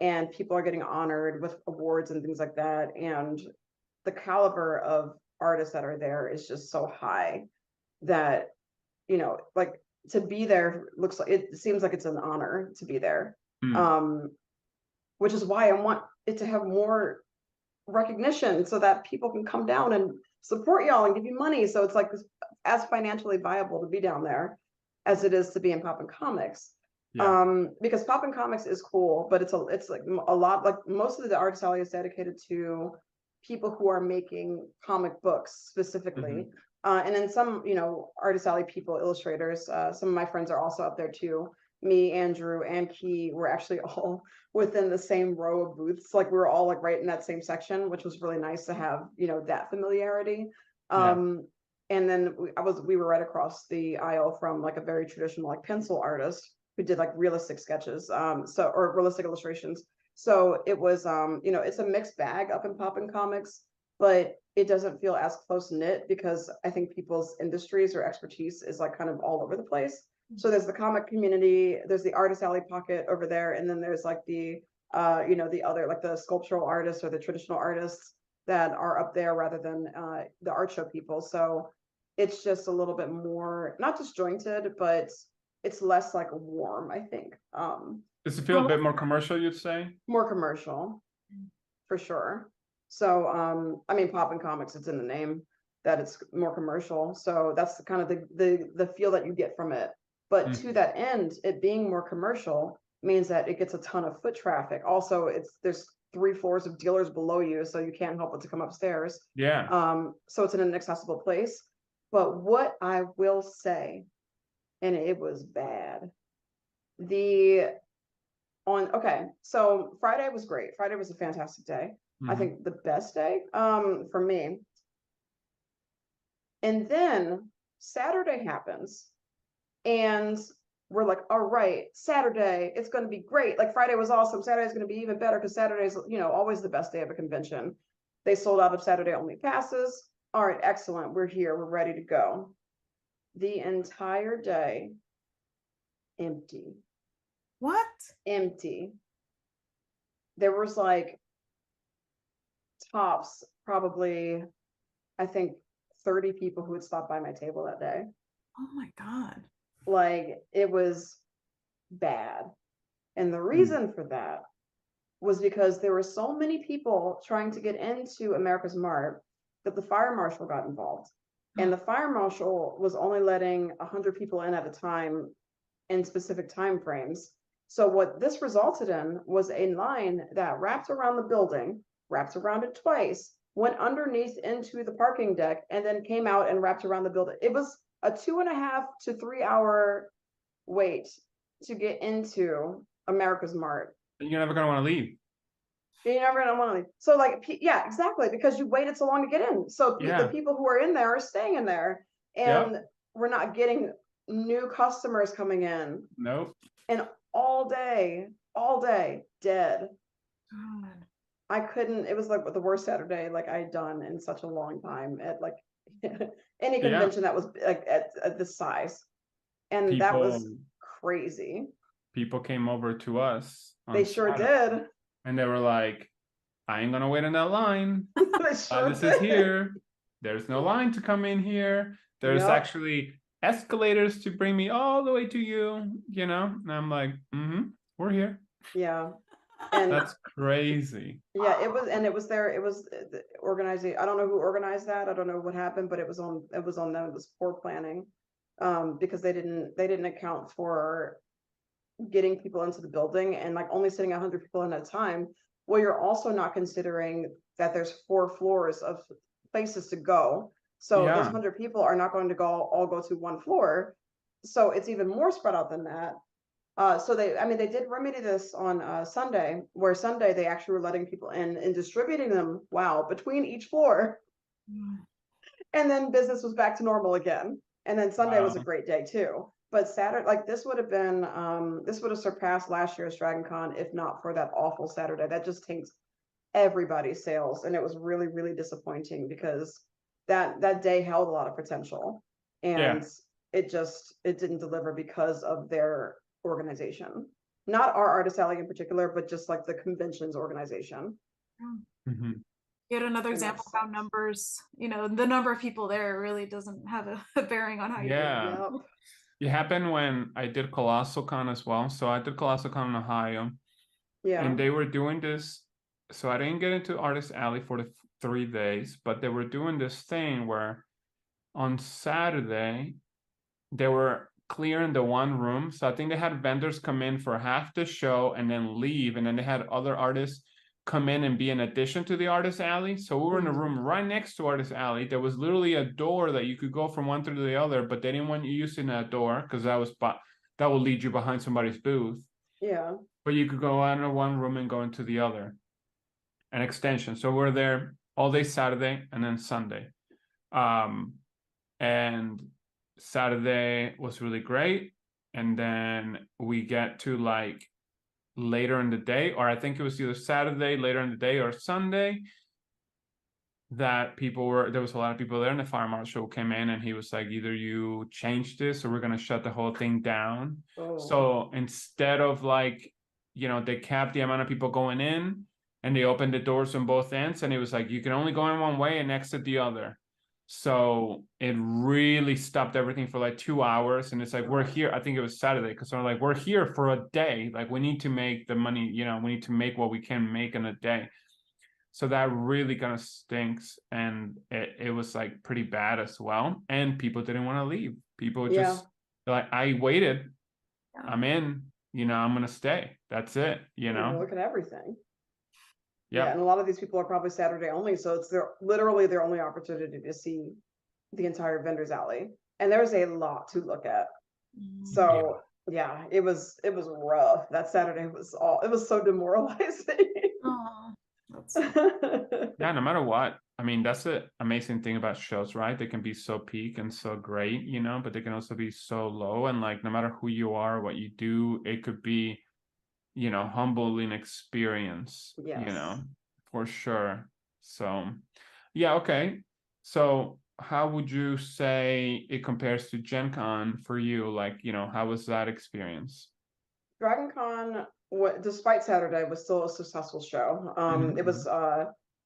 and people are getting honored with awards and things like that, and the caliber of artists that are there is just so high that, you know, like to be there looks like it seems like it's an honor to be there. Which is why I want it to have more recognition so that people can come down and support y'all and give you money. So it's like as financially viable to be down there as it is to be in Poppin' Comics. Because Poppin' Comics is cool, but it's like a lot, like most of the artist alley is dedicated to people who are making comic books specifically. And then some, you know, artist alley people, illustrators, some of my friends are also up there too. Me, Andrew, and Key were actually all within the same row of booths. Like we were all like right in that same section, which was really nice to have, you know, that familiarity. And then we were right across the aisle from like a very traditional like pencil artist who did like realistic sketches, or realistic illustrations. So it was, you know, it's a mixed bag up in Poppin' Comics. but it doesn't feel as close knit because I think people's industries or expertise is like kind of all over the place. So there's the comic community, there's the artist alley pocket over there, and then there's like the the other, like the sculptural artists or the traditional artists that are up there rather than the art show people. So it's just a little bit more not disjointed, but it's less like warm, I think. Does it feel a bit more commercial, you'd say? More commercial, for sure. So I mean, Pop and Comics, it's in the name that it's more commercial. So that's the kind of the feel that you get from it. But to that end, it being more commercial means that it gets a ton of foot traffic. Also, there's 3 floors of dealers below you, so you can't help but to come upstairs. Yeah. So it's in an inaccessible place. But what I will say, and it was bad. So Friday was great. Friday was a fantastic day. I think the best day for me. And then Saturday happens, and we're like, all right, Saturday, it's going to be great. Like Friday was awesome. Saturday is going to be even better because Saturday is, always the best day of a convention. They sold out of Saturday only passes. All right, excellent. We're here. We're ready to go. The entire day, empty. What? Empty. There was like tops, probably, I think 30 people who had stopped by my table that day. Oh my God. Like it was bad. And the reason for that was because there were so many people trying to get into America's Mart that the fire marshal got involved. And the fire marshal was only letting 100 people in at a time in specific time frames. So what this resulted in was a line that wrapped around the building, wrapped around it twice, went underneath into the parking deck, and then came out and wrapped around the building. It was a 2.5 to 3 hour wait to get into America's Mart. You're never going to want to leave. You're never going to want to leave. So like, yeah, exactly, because you waited so long to get in. So the people who are in there are staying in there, and we're not getting new customers coming in. Nope. And all day, dead. God. I couldn't, it was like the worst Saturday like I had done in such a long time at like any convention that was like at this size. And that was crazy. People came over to us. They sure did. And they were like, I ain't gonna wait in that line. This did. is here. There's no line to come in here. There's actually escalators to bring me all the way to you, And I'm like, we're here. Yeah. And that's crazy. Yeah, it was organizing. I don't know who organized that. I don't know what happened, but it was on them. It was poor planning. Because they didn't account for getting people into the building and like only sitting 100 people in at a time. Well, you're also not considering that there's 4 floors of places to go. So those 100 people are not going to all go to one floor. So it's even more spread out than that. So they did remedy this on Sunday, where Sunday they actually were letting people in and distributing them, between each floor. And then business was back to normal again. And then Sunday was a great day too. But Saturday, like this would have surpassed last year's Dragon Con if not for that awful Saturday. That just tanked everybody's sales. And it was really, really disappointing because that day held a lot of potential. And it didn't deliver because of their organization. Not our artist alley in particular, but just like the convention's organization. Yet another example of how numbers, the number of people there really doesn't have a bearing on how you do it. It happened when I did Colossal Con as well. So I did Colossal Con in Ohio. Yeah. And they were doing this. So I didn't get into Artist Alley for the 3 days, but they were doing this thing where on Saturday, they were clearing the one room. So I think they had vendors come in for half the show and then leave. And then they had other artists come in and be in addition to the Artist Alley. So we were in a room right next to Artist Alley. There was literally a door that you could go from one to the other, but they didn't want you using that door because that will lead you behind somebody's booth. Yeah. But you could go out of one room and go into the other. An extension. So we're there all day Saturday and then Sunday. And Saturday was really great. And then we get to like later in the day, or I think it was either Saturday later in the day or Sunday, that there was a lot of people there, and the fire marshal came in and he was like, either you change this or we're going to shut the whole thing down. Oh. So instead of like, they capped the amount of people going in and they opened the doors on both ends, and it was like, you can only go in one way and exit the other. So it really stopped everything for like 2 hours. And it's like, we're here. I think it was Saturday, because they're like, we're here for a day. Like, we need to make the money, we need to make what we can make in a day. So that really kind of stinks. And it was like pretty bad as well. And people didn't want to leave. People just like, I waited. Yeah. I'm in, I'm going to stay. That's it, Look at everything. Yep. Yeah. And a lot of these people are probably Saturday only. So it's literally their only opportunity to see the entire vendor's alley. And there's a lot to look at. So yeah, it was rough. That Saturday it was so demoralizing. Yeah, no matter what. I mean, that's the amazing thing about shows, right? They can be so peak and so great, but they can also be so low. And like, no matter who you are, what you do, it could be, humbling experience, for sure. So, yeah, okay. So how would you say it compares to Gen Con for you? Like, how was that experience? Dragon Con, despite Saturday, was still a successful show. It was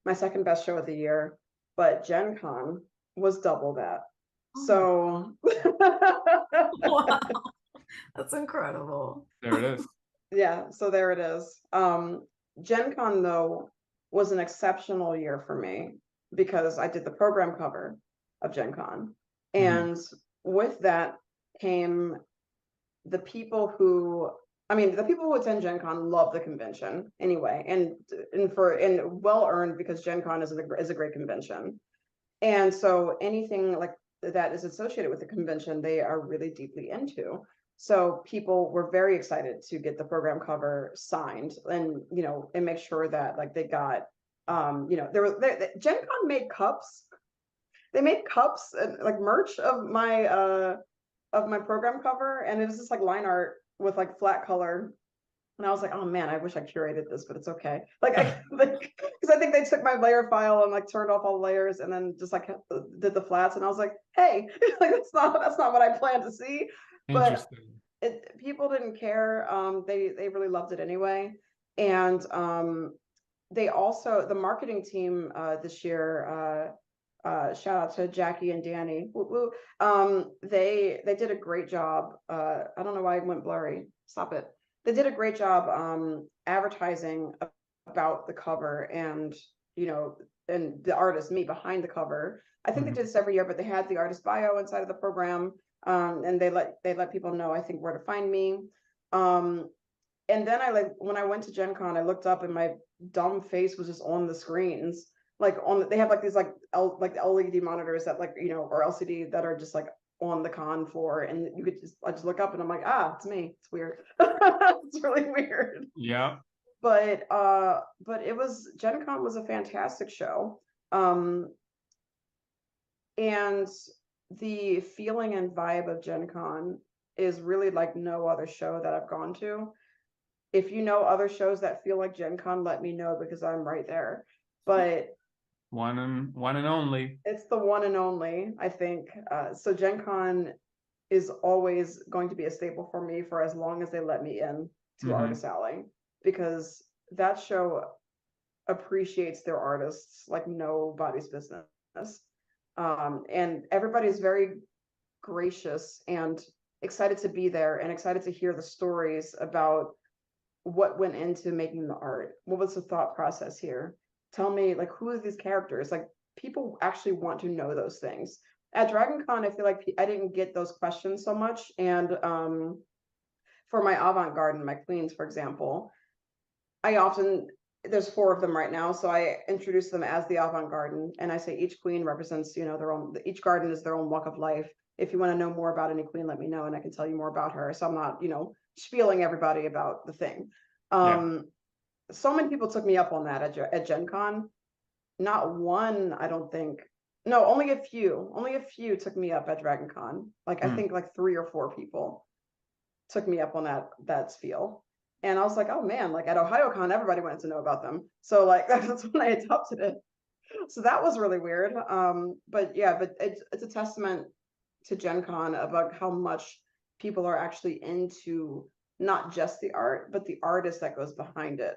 my second best show of the year, but Gen Con was double that. So wow, that's incredible. There it is. Yeah, so there it is. Gen Con, though, was an exceptional year for me because I did the program cover of Gen Con. And with that came the people who attend Gen Con love the convention anyway, and well earned, because Gen Con is a great convention. And so anything like that is associated with the convention, they are really deeply into. So people were very excited to get the program cover signed, and and make sure that like they got Gen Con made cups. They made cups and like merch of my program cover, and it was just like line art with like flat color. And I was like, oh man, I wish I curated this, but it's okay. Because I think they took my layer file and like turned off all the layers and then just like did the flats. And I was like, hey, like that's not what I planned to see. But people didn't care. They really loved it anyway. And they also, the marketing team this year, shout out to Jackie and Danny. Woo, woo. They did a great job. I don't know why it went blurry. Stop it. They did a great job advertising about the cover and and the artist, me, behind the cover. I think they did this every year, but they had the artist bio inside of the program, and they let people know, I think, where to find me. And then when I went to Gen Con, I looked up and my dumb face was just on the screens. They have like these LED monitors that or LCD that are just like on the con floor, and I just look up and I'm like, it's me. It's weird. It's really weird. Yeah. But Gen Con was a fantastic show. And the feeling and vibe of Gen Con is really like no other show that I've gone to. If you know other shows that feel like Gen Con, let me know, because I'm right there. But one and only. It's the one and only, I think. So Gen Con is always going to be a staple for me for as long as they let me in to Artist Alley, because that show appreciates their artists like nobody's business. And everybody's very gracious and excited to be there and excited to hear the stories about what went into making the art. What was the thought process here? Tell me, like, who are these characters? Like, people actually want to know those things. At Dragon Con, I feel like I didn't get those questions so much. And for my avant-garde and my queens, for example, there's 4 of them right now, so I introduce them as the avant-garde, and I say each queen represents, their own, each garden is their own walk of life. If you want to know more about any queen, let me know, and I can tell you more about her. So I'm not, spieling everybody about the thing. So many people took me up on that at Gen Con. Not one, I don't think. No, only a few took me up at Dragon Con. Like, I think like 3 or 4 people took me up on that spiel. And I was like, oh man, like at OhioCon, everybody wanted to know about them. So like, that's when I adopted it. So that was really weird. But yeah, but it's a testament to Gen Con about how much people are actually into not just the art, but the artist that goes behind it.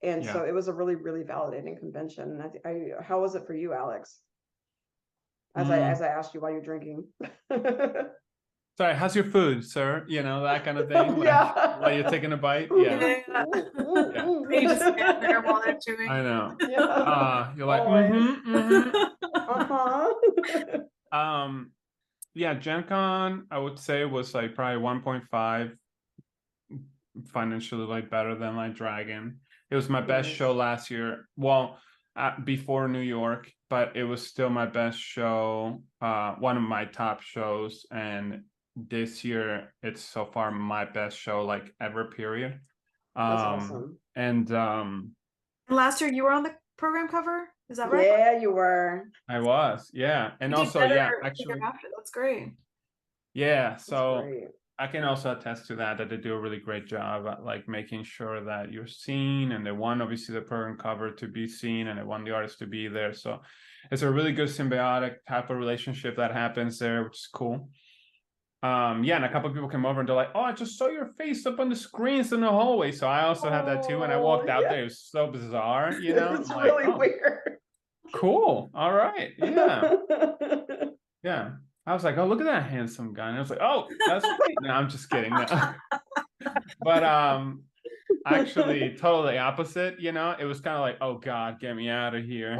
And so it was a really, really validating convention. And how was it for you, Alex? As I asked you while you're drinking. Sorry, how's your food, sir? You know, that kind of thing. Yeah. While you're taking a bite. Yeah. Yeah. You just stand there while they're chewing. I know. Yeah. You're like, yeah, Gen Con, I would say was like probably 1.5 financially like better than like Dragon. It was my best show last year. Well, before New York, but it was still my best show, one of my top shows. And this year, it's so far my best show like ever, period. That's awesome. And last year you were on the program cover, is that right? Yeah, you were. I was, yeah. And You did also, better yeah, actually, after. That's great. yeah. So great. I can also attest to that they do a really great job at like making sure that you're seen, and they want obviously the program cover to be seen, and they want the artist to be there. So it's a really good symbiotic type of relationship that happens there, which is cool. Yeah, and a couple of people came over and they're like, "Oh, I just saw your face up on the screens in the hallway." So I also had that too, and I walked out there. It was so bizarre, you know. It's really weird. Cool. All right. Yeah. Yeah. I was like, "Oh, look at that handsome guy," and I was like, "Oh, that's great." No, I'm just kidding. No. But actually, totally opposite. You know, it was kind of like, "Oh God, get me out of here!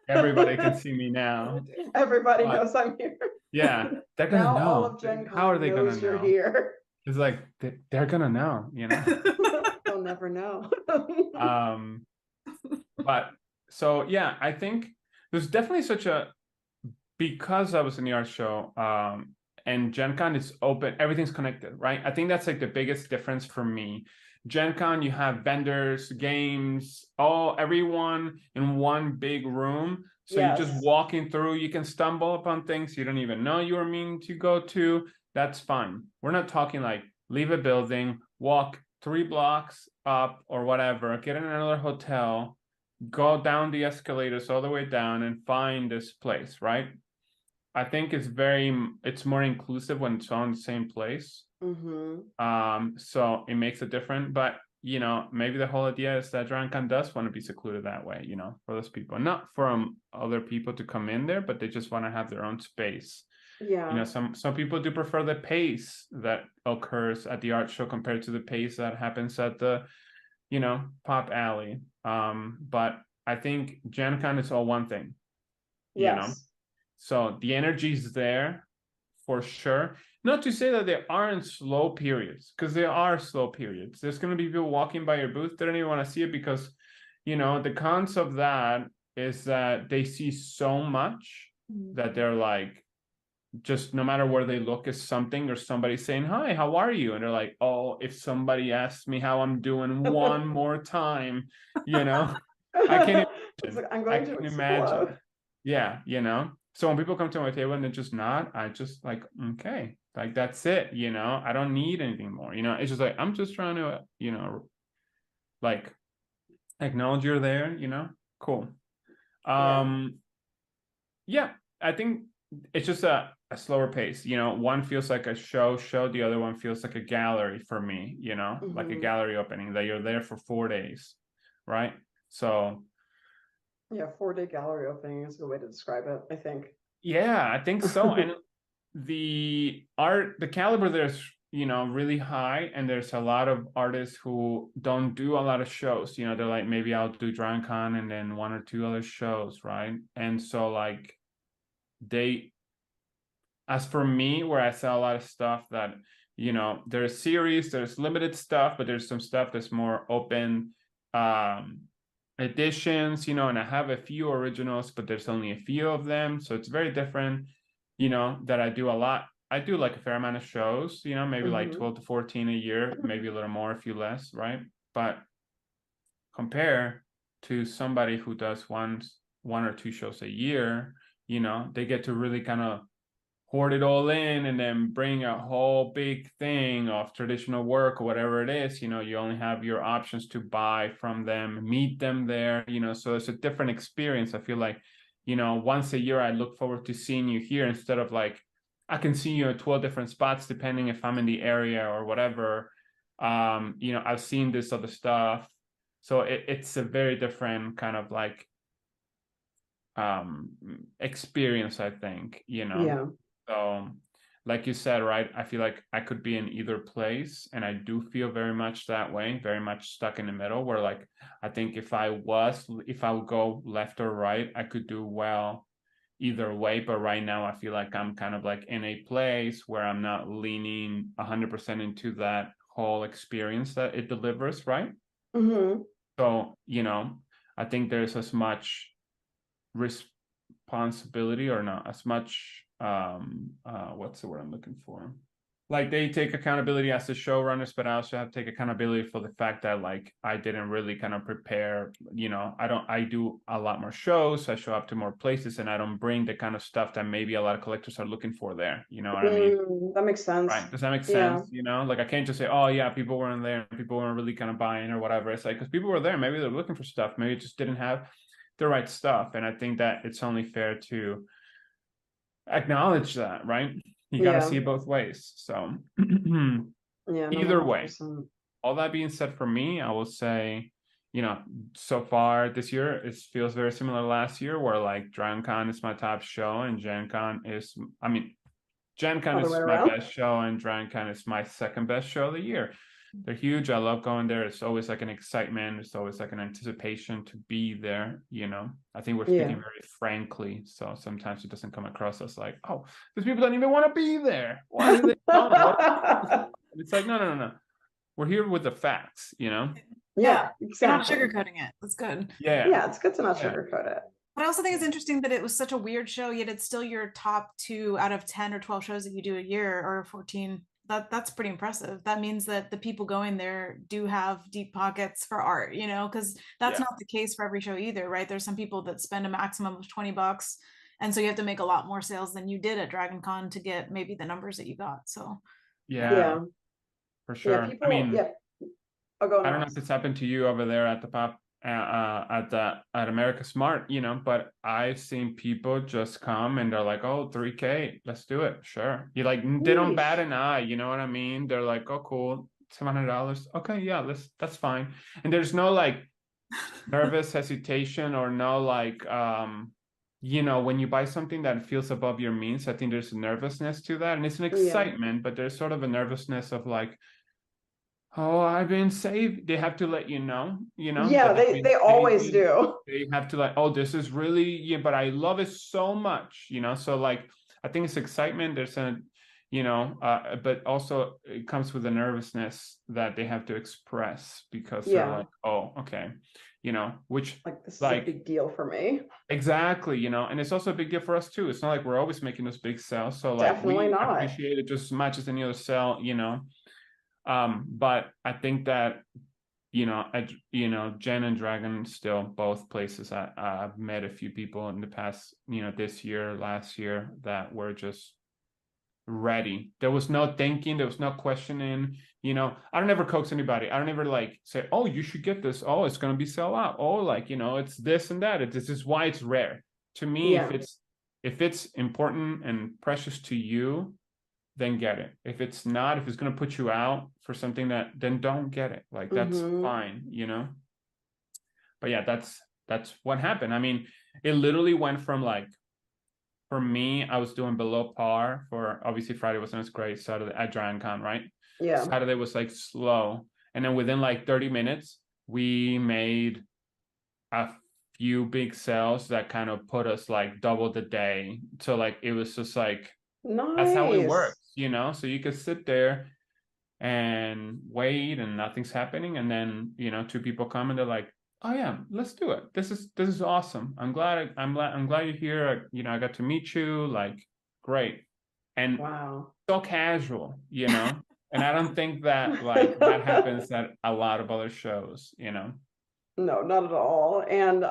Everybody can see me now. Everybody knows I'm here." Yeah, they're gonna now know. All of Gen Con How are they gonna know you're here? It's like they're gonna know. You know, they'll never know. But so yeah, I think there's definitely such a, because I was in the art show, and Gen Con is open, everything's connected, right? I think that's like the biggest difference for me. Gen Con, you have vendors, games, everyone in one big room. So you're just walking through, you can stumble upon things you don't even know you were meaning to go to. That's fine. We're not talking like leave a building, walk 3 blocks up or whatever, get in another hotel, go down the escalators all the way down and find this place, right? I think it's more inclusive when it's all in the same place. So it makes it different, but you know, maybe the whole idea is that Dragon Con does want to be secluded that way, you know, for those people, not from other people to come in there, but they just want to have their own space. Yeah. You know, some people do prefer the pace that occurs at the art show compared to the pace that happens at the, you know, pop alley. But I think Gen Con is all one thing. You know? So the energy is there for sure. Not to say that there aren't slow periods, because there are slow periods. There's going to be people walking by your booth that don't even want to see it because, you know, the cons of that is that they see so much that they're like, just no matter where they look is something, or somebody saying, "Hi, how are you?" And they're like, "Oh, if somebody asks me how I'm doing one more time, you know, I can't imagine. I'm going to imagine. Yeah, you know. So when people come to my table and they're just not, I just like, okay, like that's it, you know, I don't need anything more, you know. It's just like, I'm just trying to, you know, like acknowledge you're there, you know. Cool. Yeah, I think it's just a slower pace, you know. One feels like a show, the other one feels like a gallery for me, you know, like a gallery opening that you're there for 4 days, right? So yeah, 4-day gallery opening is a good way to describe it, I think. Yeah, I think so. And the caliber there's, you know, really high, and there's a lot of artists who don't do a lot of shows, you know. They're like, maybe I'll do Dragon Con and then 1 or 2 other shows, right? And so like as for me, where I sell a lot of stuff that, you know, there's series, there's limited stuff, but there's some stuff that's more open editions, you know, and I have a few originals, but there's only a few of them, so it's very different, you know. That I do like a fair amount of shows, you know, maybe like 12 to 14 a year, maybe a little more, a few less, right? But compare to somebody who does 1 or 2 shows a year, you know, they get to really kind of hoard it all in and then bring a whole big thing of traditional work or whatever it is. You know, you only have your options to buy from them, meet them there, you know. So it's a different experience. I feel like you know, once a year, I look forward to seeing you here instead of like, I can see you at 12 different spots, depending if I'm in the area or whatever. You know, I've seen this other stuff. So it's a very different kind of like experience, I think, you know. Yeah. So like you said, right, I feel like I could be in either place, and I do feel very much that way, very much stuck in the middle, where like I think if I would go left or right, I could do well either way. But right now I feel like I'm kind of like in a place where I'm not leaning 100% into that whole experience that it delivers, right? Mm-hmm. So, you know, I think there's as much responsibility, or not as much what's the word I'm looking for, like they take accountability as the showrunners, but I also have to take accountability for the fact that like I didn't really kind of prepare, you know. I do a lot more shows, I show up to more places, and I don't bring the kind of stuff that maybe a lot of collectors are looking for there, you know what I mean? That makes sense. Right, does that make Yeah. sense? You know, like I can't just say, oh yeah, people weren't there, people weren't really kind of buying or whatever. It's like, because people were there, maybe they're looking for stuff, maybe it just didn't have the right stuff. And I think that it's only fair to acknowledge that, right? You got to see it both ways. So Yeah, either way, 100%. all that being said, for me, I will say, you know, so far this year, it feels very similar to last year, where like Dragon Con is my top show, and GenCon is, I mean, GenCon is my best show, and Dragon Con is my second best show of the year. They're huge. I love going there. It's always like an excitement. It's always like an anticipation to be there, you know. I think we're speaking very frankly, so sometimes it doesn't come across as like, oh, these people don't even want to be there. Why do they don't? It's like, no. We're here with the facts, you know? Yeah, exactly. You're not sugarcoating it. That's good. Yeah, it's good to not sugarcoat it. But I also think it's interesting that it was such a weird show, yet it's still your top 2 out of 10 or 12 shows that you do a year, or 14. That's pretty impressive. That means that the people going there do have deep pockets for art, you know, because that's not the case for every show either, right? There's some people that spend a maximum of $20, and so you have to make a lot more sales than you did at Dragon Con to get maybe the numbers that you got. So for sure. People, I mean, I don't know if it's happened to you over there at the pop at America Smart, you know, but I've seen people just come and they're like, oh, 3K, let's do it. Sure. You like, they don't bat an eye, you know what I mean? They're like, oh, cool, $700. Okay, yeah, that's fine. And there's no like nervous hesitation, or no like you know, when you buy something that feels above your means, I think there's a nervousness to that, and it's an excitement, but there's sort of a nervousness of like, oh, I've been saved. They have to let you know, Yeah, they always do. They have to like, oh, this is really, but I love it so much, you know? So like, I think it's excitement. There's a, you know, but also it comes with a nervousness that they have to express, because they're like, oh, okay, you know, which like, this is a big deal for me. Exactly, you know, and it's also a big deal for us too. It's not like we're always making those big sales. So like, definitely we not. appreciate it just as much as any other sale, you know. But I think that, you know, Gen and Dragon, still both places, I've met a few people in the past, you know, this year, last year, that were just ready. There was no thinking, there was no questioning, you know. I don't ever coax anybody. I don't ever like say, oh, you should get this. Oh, it's going to be sell out. Oh, like, you know, it's this and that. This is why it's rare. To me, if it's important and precious to you, then get it. If it's not, if it's going to put you out for something, then don't get it. Like, that's fine, you know. But yeah, that's what happened. I mean, it literally went from like, for me, I was doing below par for, obviously Friday wasn't as great, Saturday at Dragon Con, right? Yeah. Saturday was like slow, and then within like 30 minutes we made a few big sales that kind of put us like double the day. So like, it was just like, that's how it works, you know. So you could sit there and wait and nothing's happening, and then, you know, 2 people come and they're like, oh yeah, let's do it. This is awesome. I'm glad you're here. You know, I got to meet you. Like, great. And so casual, you know. And I don't think that like that happens at a lot of other shows, you know. No, not at all. And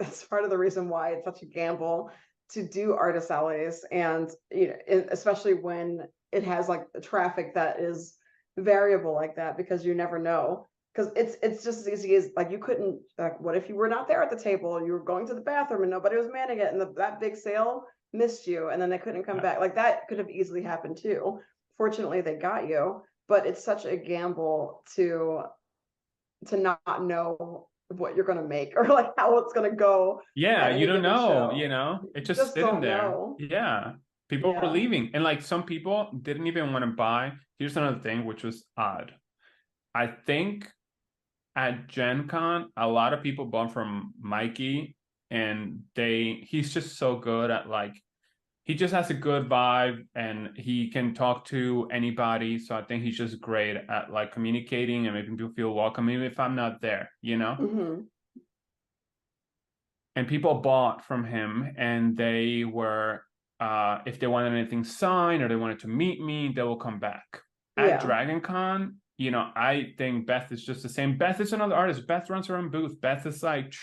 it's part of the reason why it's such a gamble to do artist alleys, and you know, especially when it has like the traffic that is variable like that, because you never know. because it's just as easy as like you couldn't like what if you were not there at the table, you were going to the bathroom and nobody was manning it, and that big sale missed you, and then they couldn't come back. Like that could have easily happened too. Fortunately, they got you, but it's such a gamble to not know what you're gonna make or like how it's gonna go. Yeah, you don't know, show. it's just sitting don't there. know. Yeah. People were leaving, and like some people didn't even want to buy. Here's another thing which was odd. I think at Gen Con, a lot of people bought from Mikey, and he's just so good at like, he just has a good vibe and he can talk to anybody. So I think he's just great at like communicating and making people feel welcome, even if I'm not there, And people bought from him, and they were, if they wanted anything signed or they wanted to meet me, they will come back. At Dragon Con, I think Beth is just the same. Beth is another artist. Beth runs her own booth. Beth is like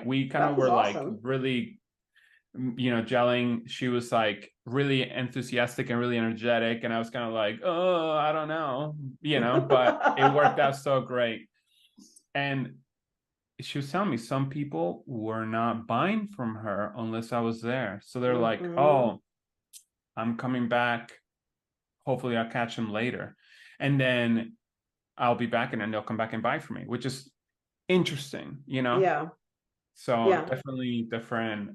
we kind of were awesome. Like really, gelling. She was like really enthusiastic and really energetic, and I was kind of like, oh, I don't know, but it worked out so great. And she was telling me some people were not buying from her unless I was there. So they're like, oh, I'm coming back. Hopefully I'll catch them later. And then I'll be back, and then they'll come back and buy from me, which is interesting, Yeah. So definitely different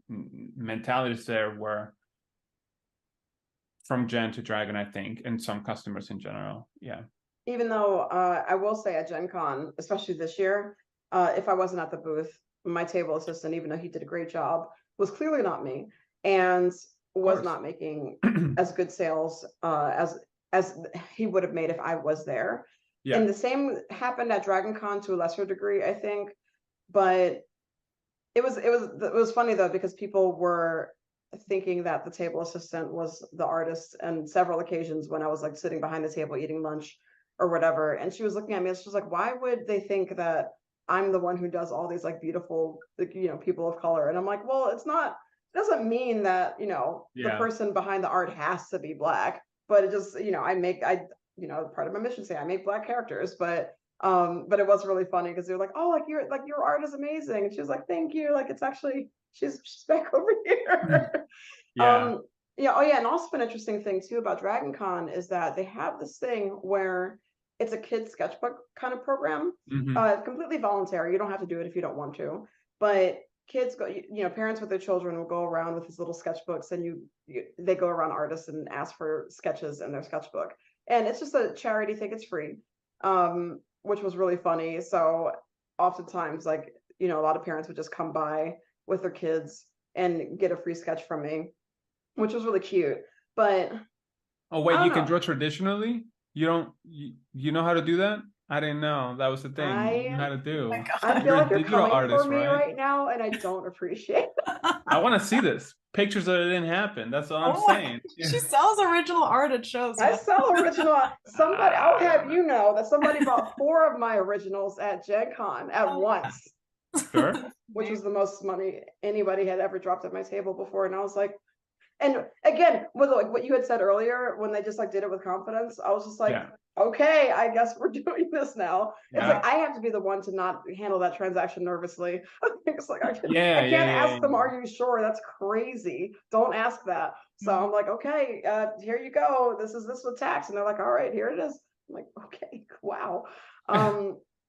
mentalities there were from Gen to Dragon, I think, and some customers in general. Yeah. Even though I will say at Gen Con, especially this year, if I wasn't at the booth, my table assistant, even though he did a great job, was clearly not me, and was not making as good sales as he would have made if I was there. Yeah. And the same happened at Dragon Con to a lesser degree, I think. But it was funny though, because people were thinking that the table assistant was the artist on several occasions when I was like sitting behind the table eating lunch or whatever. And she was looking at me and she was like, why would they think that I'm the one who does all these like beautiful, people of color? And I'm like, well, it doesn't mean that, the person behind the art has to be Black, but it just, part of my mission say I make Black characters, but it was really funny because they're like, oh, like your art is amazing. And she was like, thank you. Like, it's actually, she's back over here. And also an interesting thing too about Dragon Con is that they have this thing where it's a kid's sketchbook kind of program, completely voluntary. You don't have to do it if you don't want to, but kids go, parents with their children will go around with these little sketchbooks, and they go around artists and ask for sketches in their sketchbook. And it's just a charity thing. It's free, which was really funny. So oftentimes, like, a lot of parents would just come by with their kids and get a free sketch from me, which was really cute. But oh wait, you can draw traditionally? You don't, you know how to do that? I didn't know that was the thing you know how to do. I feel like you're coming for me right now, and I don't appreciate it. I want to see this. Pictures that it didn't happen. That's all I'm saying. She sells original art at shows. I sell original. I'll have you know that somebody bought 4 of my originals at Gen Con at once. Sure. Which was the most money anybody had ever dropped at my table before. And I was like, and again, with like what you had said earlier, when they just like did it with confidence, I was just like, okay, I guess we're doing this now. It's like I have to be the one to not handle that transaction nervously. It's like I can't ask them, are you sure? That's crazy. Don't ask that. So I'm like, okay, here you go. This with tax. And they're like, all right, here it is. I'm like, okay, wow.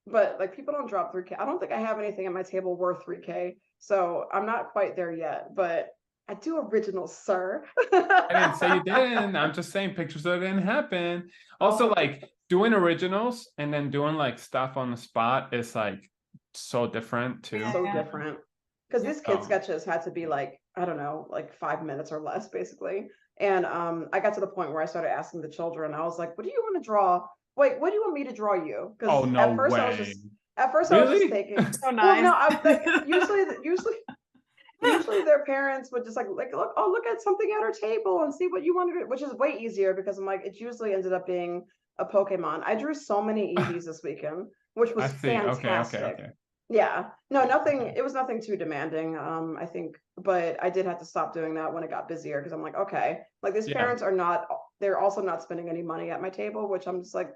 But like people don't drop 3K. I don't think I have anything at my table worth 3K. So I'm not quite there yet, but I do originals, sir. I didn't say you didn't. I'm just saying pictures that didn't happen. Also, like doing originals and then doing like stuff on the spot is like so different too. So different. Because these kid sketches had to be like, I don't know, like 5 minutes or less, basically. And I got to the point where I started asking the children. I was like, what do you want to draw? Wait, what do you want me to draw you? Because no at first way. I was just thinking. So nice. Well, no, I was like, usually their parents would just like look at something at our table and see what you want to do, which is way easier because I'm like, it usually ended up being a Pokemon. I drew so many Eevees this weekend, which was fantastic. Okay. Yeah, no, nothing. It was nothing too demanding, I think, but I did have to stop doing that when it got busier because I'm like, okay, like these parents are not. They're also not spending any money at my table, which I'm just like,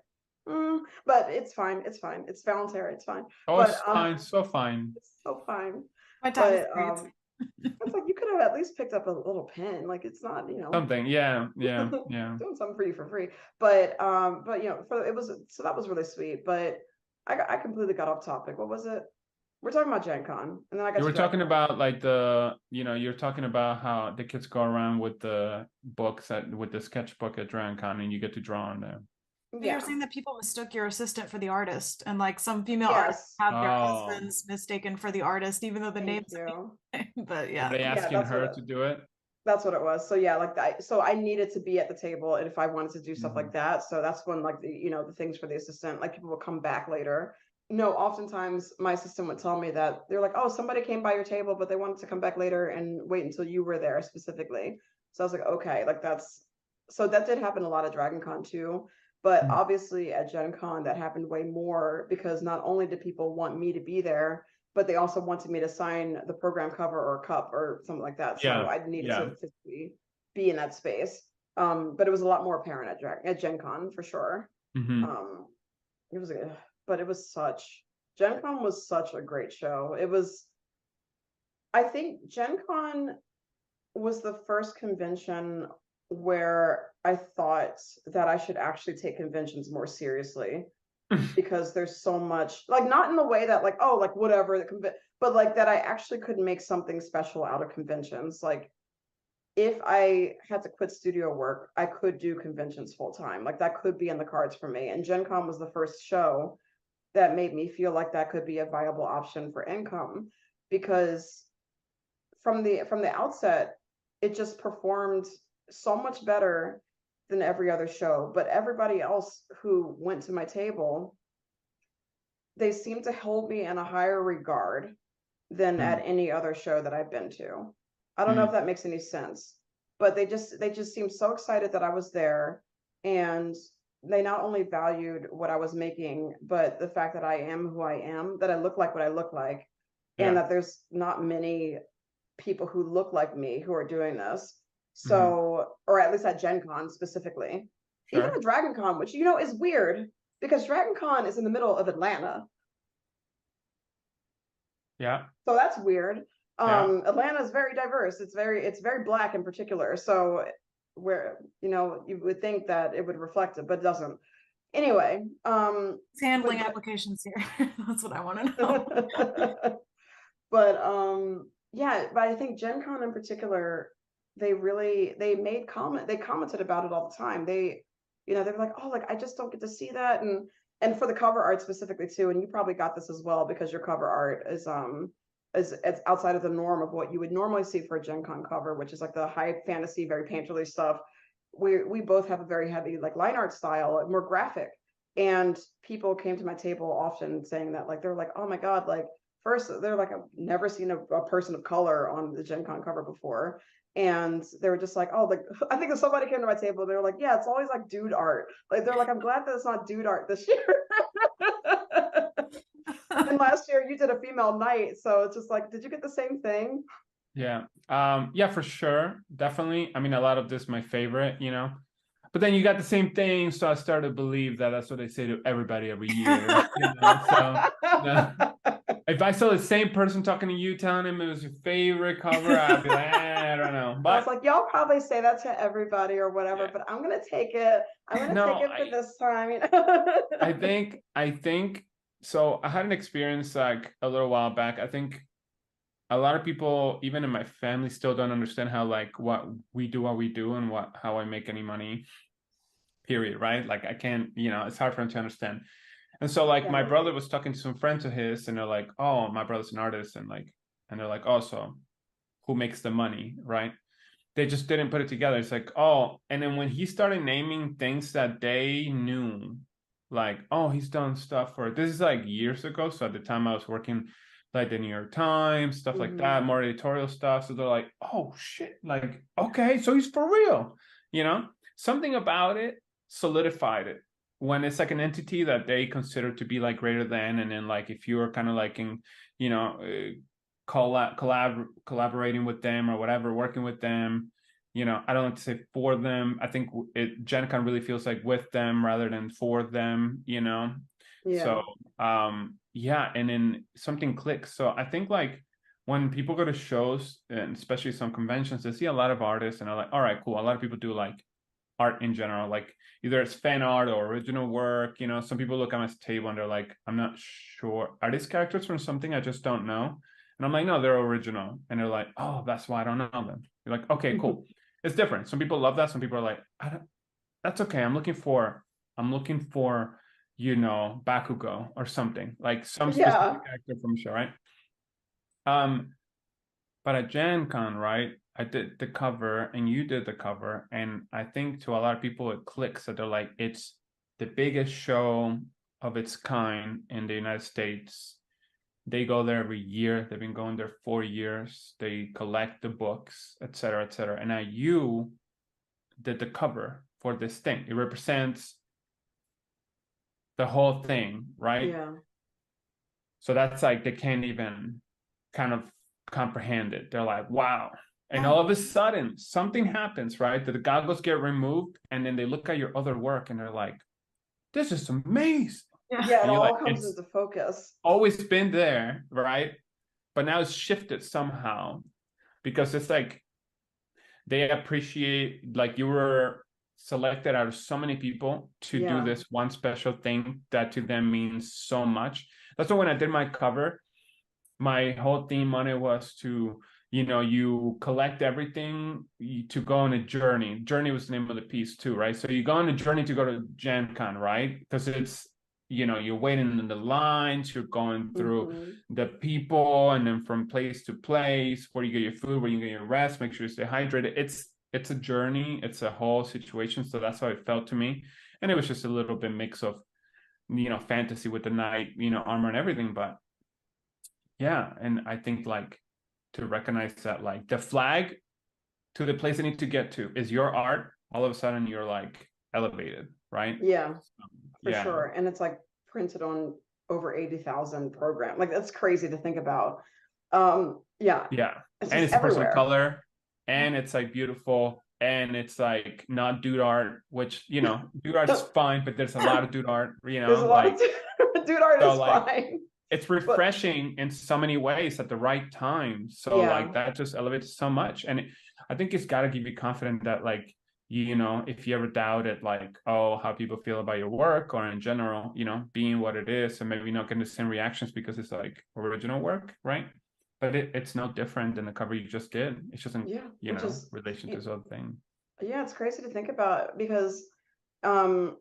But it's fine. It's fine. It's voluntary. It's fine. Oh, But it's fine, so fine. it's so fine. My time is But great. it's like you could have at least picked up a little pen. Like it's not, Something, yeah. doing something for you for free. But so that was really sweet. But I completely got off topic. What was it? We're talking about Gen Con, and then I got You were to talking about like you're talking about how the kids go around with the books with the sketchbook at Dragon Con and you get to draw on them. Yeah. You're saying that people mistook your assistant for the artist, and like some female Yes. artists have their husbands mistaken for the artist, even though the name's but yeah. Were they asking her to do it? That's what it was. So yeah, like so I needed to be at the table, and if I wanted to do stuff like that, so that's when like the things for the assistant, like people will come back later. No, oftentimes my assistant would tell me that they're like, oh, somebody came by your table, but they wanted to come back later and wait until you were there specifically. So I was like, okay, like so that did happen a lot at Dragon Con too. But obviously at Gen Con, that happened way more because not only did people want me to be there, but they also wanted me to sign the program cover or cup or something like that. So I needed to physically be in that space. But it was a lot more apparent at Gen Con for sure. It was but it was Gen Con was such a great show. I think Gen Con was the first convention where I thought that I should actually take conventions more seriously because there's so much, like, not in the way that like, oh, like whatever, but like that I actually could make something special out of conventions. Like if I had to quit studio work, I could do conventions full time. Like that could be in the cards for me. And Gen Con was the first show that made me feel like that could be a viable option for income, because from the outset, it just performed so much better than every other show. But everybody else who went to my table, they seemed to hold me in a higher regard than at any other show that I've been to. I don't know if that makes any sense, but they just seemed so excited that I was there, and they not only valued what I was making, but the fact that I am who I am, that I look like what I look like, and that there's not many people who look like me who are doing this. So, or at least at Gen Con specifically. Even at Dragon Con, which is weird because Dragon Con is in the middle of Atlanta. Yeah. So that's weird. Atlanta is very diverse. It's very Black in particular. So where you would think that it would reflect it, but it doesn't. Anyway, it's handling applications here. That's what I want to know. But I think Gen Con in particular, they commented about it all the time. They were like, oh, like I just don't get to see that, and for the cover art specifically too, and you probably got this as well because your cover art is outside of the norm of what you would normally see for a Gen Con cover, which is like the high fantasy, very painterly stuff. We both have a very heavy like line art style, more graphic, and people came to my table often saying that, like, they're like, oh my god, like first they're like, I've never seen a person of color on the Gen Con cover before. And they were just like, oh, like I think if somebody came to my table, they were like, yeah, it's always like dude art. Like they're like, I'm glad that it's not dude art this year. And last year you did a female knight, so it's just like, did you get the same thing? Yeah. Yeah, for sure. Definitely. I mean, a lot of this is my favorite, but then you got the same thing. So I started to believe that that's what they say to everybody every year. If I saw the same person talking to you, telling him it was your favorite cover, I'd be like, I don't know. But I was like, y'all probably say that to everybody or whatever, but I'm gonna take it. I'm gonna take it for this time. I think so. I had an experience like a little while back. I think a lot of people, even in my family, still don't understand how like what we do and how I make any money, period, right? Like I can't, it's hard for them to understand. And so like my brother was talking to some friends of his, and they're like, oh, my brother's an artist, and they're like, oh, so who makes the money, right? They just didn't put it together. It's like, oh, and then when he started naming things that they knew, like, oh, he's done stuff for, this is like years ago. So at the time I was working like the New York Times, stuff like that, more editorial stuff. So they're like, oh shit, like, okay, so he's for real, something about it solidified it. When it's like an entity that they consider to be like greater than, and then like if you're kind of like in, collaborating with them or whatever, working with them, you know, I don't like to say for them. I think Gen Con really feels like with them rather than for them, you know. Yeah. So yeah, and then something clicks. So I think like when people go to shows, and especially some conventions, they see a lot of artists and are like, all right, cool. A lot of people do like art in general, like either it's fan art or original work. You know, some people look at my table and they're like, I'm not sure, are these characters from something I just don't know? And I'm like, no, they're original. And they're like, oh, that's why I don't know them. You're like, okay, cool. It's different. Some people love that. Some people are like, that's okay. I'm looking for, you know, Bakugo or something, like some specific character from a show, right? But at Gen Con, right, I did the cover and you did the cover. And I think to a lot of people, it clicks that they're like, it's the biggest show of its kind in the United States. They go there every year. They've been going there 4 years. They collect the books, et cetera, et cetera. And now you did the cover for this thing. It represents the whole thing, right? Yeah. So that's like, they can't even kind of comprehend it. They're like, wow. And all of a sudden something happens, right? That the goggles get removed and then they look at your other work and they're like, this is amazing. Yeah, it all comes into focus. Always been there, right? But now it's shifted somehow because it's like they appreciate, like you were selected out of so many people to do this one special thing that to them means so much. That's why when I did my cover, my whole theme on it was to, you know, you collect everything to go on a journey. Journey was the name of the piece too, right? So you go on a journey to go to Gen Con, right? Because it's, you know, you're waiting in the lines, you're going through the people, and then from place to place, where you get your food, where you get your rest, make sure you stay hydrated. It's a journey, it's a whole situation. So that's how it felt to me. And it was just a little bit mix of, you know, fantasy with the knight, you know, armor and everything. But yeah, and I think like to recognize that like the flag to the place I need to get to is your art, all of a sudden you're like elevated, right? Yeah, for sure. And it's like printed on over 80,000 program. Like that's crazy to think about. Yeah. And it's a personal color and it's like beautiful and it's like not dude art, which, you know, dude art is fine, but there's a lot of dude art, you know, there's a lot of dude art is fine. It's refreshing in so many ways at the right time. So like that just elevates so much. And I think it's got to give you confidence that like, you know, if you ever doubted like, oh, how people feel about your work or in general, you know, being what it is and maybe not getting the same reactions because it's like original work, right? But it's no different than the cover you just did. It's just in, you know, relation to this other thing. Yeah, it's crazy to think about because in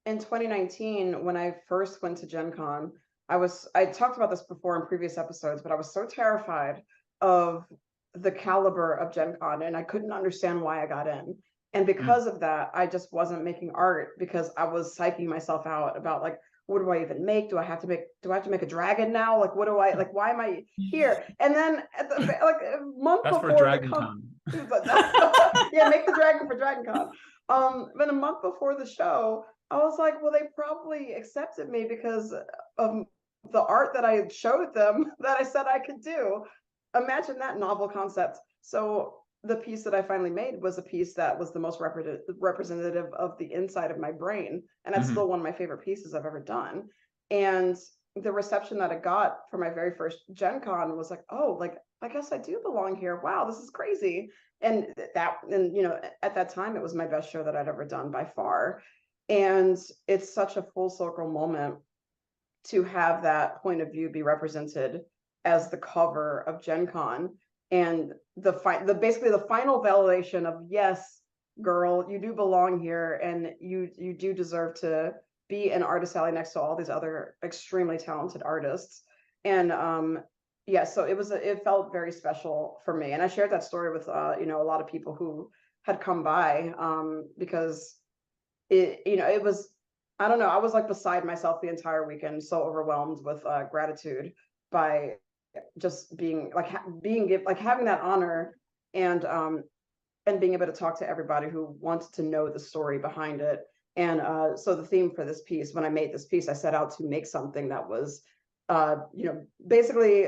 2019, when I first went to Gen Con, I talked about this before in previous episodes, but I was so terrified of the caliber of Gen Con and I couldn't understand why I got in. And because of that, I just wasn't making art because I was psyching myself out about like, what do I even make? Do I have to make a dragon now? Like, what do I, like, why am I here? And then at the, like a month before Dragon Con. Yeah, make the dragon for Dragon Con. Then a month before the show, I was like, well, they probably accepted me because of the art that I showed them that I said I could do. Imagine that novel concept. So the piece that I finally made was a piece that was the most representative of the inside of my brain. And that's still one of my favorite pieces I've ever done. And the reception that I got for my very first Gen Con was like, oh, like, I guess I do belong here. Wow, this is crazy. And you know, at that time, it was my best show that I'd ever done by far. And it's such a full circle moment to have that point of view be represented as the cover of Gen Con. And basically the final validation of, yes, girl, you do belong here and you do deserve to be an artist alley next to all these other extremely talented artists. And yeah, so it felt very special for me. And I shared that story with you know, a lot of people who had come by because it was, I don't know, I was like beside myself the entire weekend, so overwhelmed with gratitude by just being like having that honor and being able to talk to everybody who wanted to know the story behind it. And so the theme for this piece, when I made this piece, I set out to make something that was you know, basically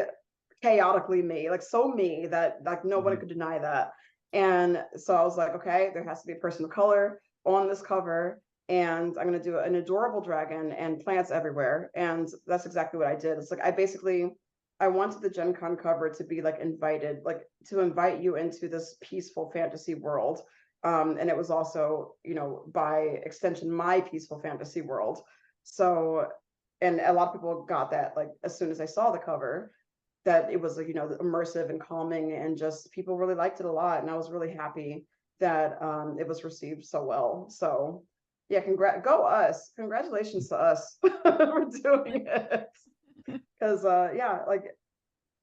chaotically me, like so me that like nobody could deny that. And so I was like, okay, there has to be a person of color on this cover, and I'm going to do an adorable dragon and plants everywhere. And that's exactly what I did. It's like I wanted the Gen Con cover to be like invited, like to invite you into this peaceful fantasy world. And it was also, by extension, my peaceful fantasy world. So, and a lot of people got that like as soon as they saw the cover, that it was like, immersive and calming, and just people really liked it a lot. And I was really happy that it was received so well. So yeah, go us. Congratulations to us for doing it. Because yeah, like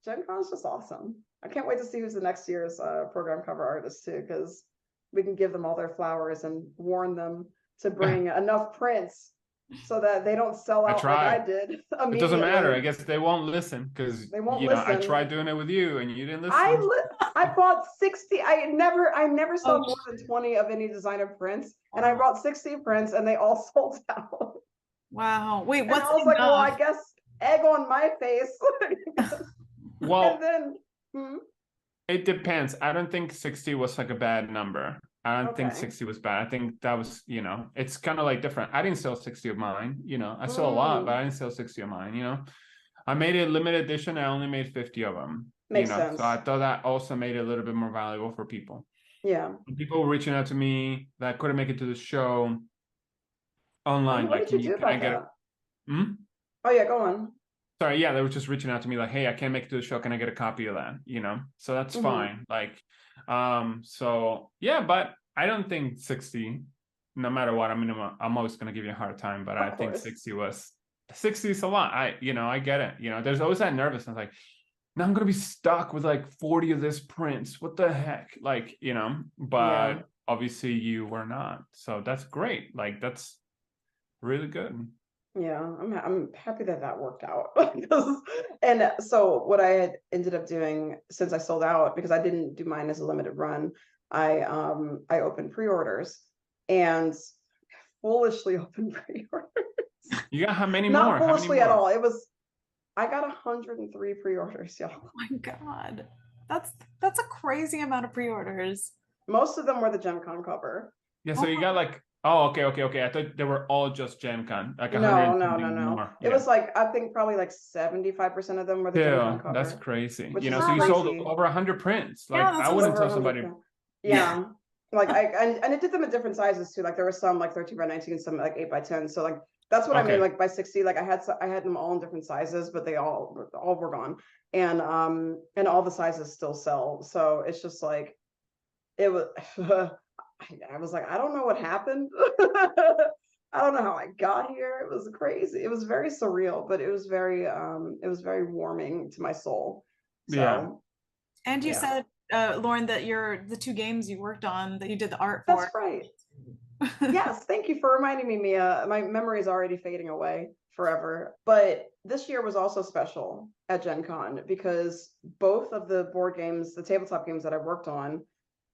Gen Con is just awesome. I can't wait to see who's the next year's program cover artist too, because we can give them all their flowers and warn them to bring enough prints so that they don't sell out like I did. It doesn't matter. I guess they won't listen because I tried doing it with you and you didn't listen. I bought 60. I never saw more than 20 of any designer prints, and I bought 60 prints, and they all sold out. Wow. Wait, what's I was like, well, I guess egg on my face. Well, and then it depends. I don't think 60 was like a bad number. I don't think 60 was bad. I think that was, it's kind of like different. I didn't sell 60 of mine, I sold a lot, but I didn't sell 60 of mine, I made it limited edition. I only made 50 of them. Makes sense. So I thought that also made it a little bit more valuable for people. Yeah. People were reaching out to me that couldn't make it to the show online. What did you do about that? Oh yeah, go on. Sorry, yeah, they were just reaching out to me like, hey, I can't make it to the show. Can I get a copy of that? So that's fine. Like, so yeah, but I don't think 60, no matter what, I'm always going to give you a hard time, but I think 60 is a lot. I get it. There's always that nervousness, like, now I'm going to be stuck with like 40 of this prints. What the heck? Like, but obviously you were not. So that's great. Like, that's really good. Yeah, I'm happy that worked out. And so what I had ended up doing, since I sold out, because I didn't do mine as a limited run, I opened pre-orders, and foolishly opened pre-orders. You got how many more? Not foolishly at all. I got 103 pre-orders, y'all. Oh my God. That's a crazy amount of pre-orders. Most of them were the Gen Con cover. Yeah, so you got like, okay. I thought they were all just Gen Con. Like no. More. It was like, I think probably like 75% of them were the Gen Con cover. That's crazy. So you crazy. sold over 100 prints. Like, I wouldn't tell somebody. Yeah. Like and it did them in different sizes too. Like there were some like 13 by 19, some like 8 by 10. So like that's what I mean. Like by 60, like I had them all in different sizes, but they all were gone, and all the sizes still sell. So it's just like, it was. I was like, I don't know what happened. I don't know how I got here. It was crazy. It was very surreal, but it was very warming to my soul. So, yeah. And you said, Lauren, that the two games you worked on, that you did the art for. That's right. Yes, thank you for reminding me, Mia. My memory is already fading away forever. But this year was also special at Gen Con, because both of the board games, the tabletop games that I worked on,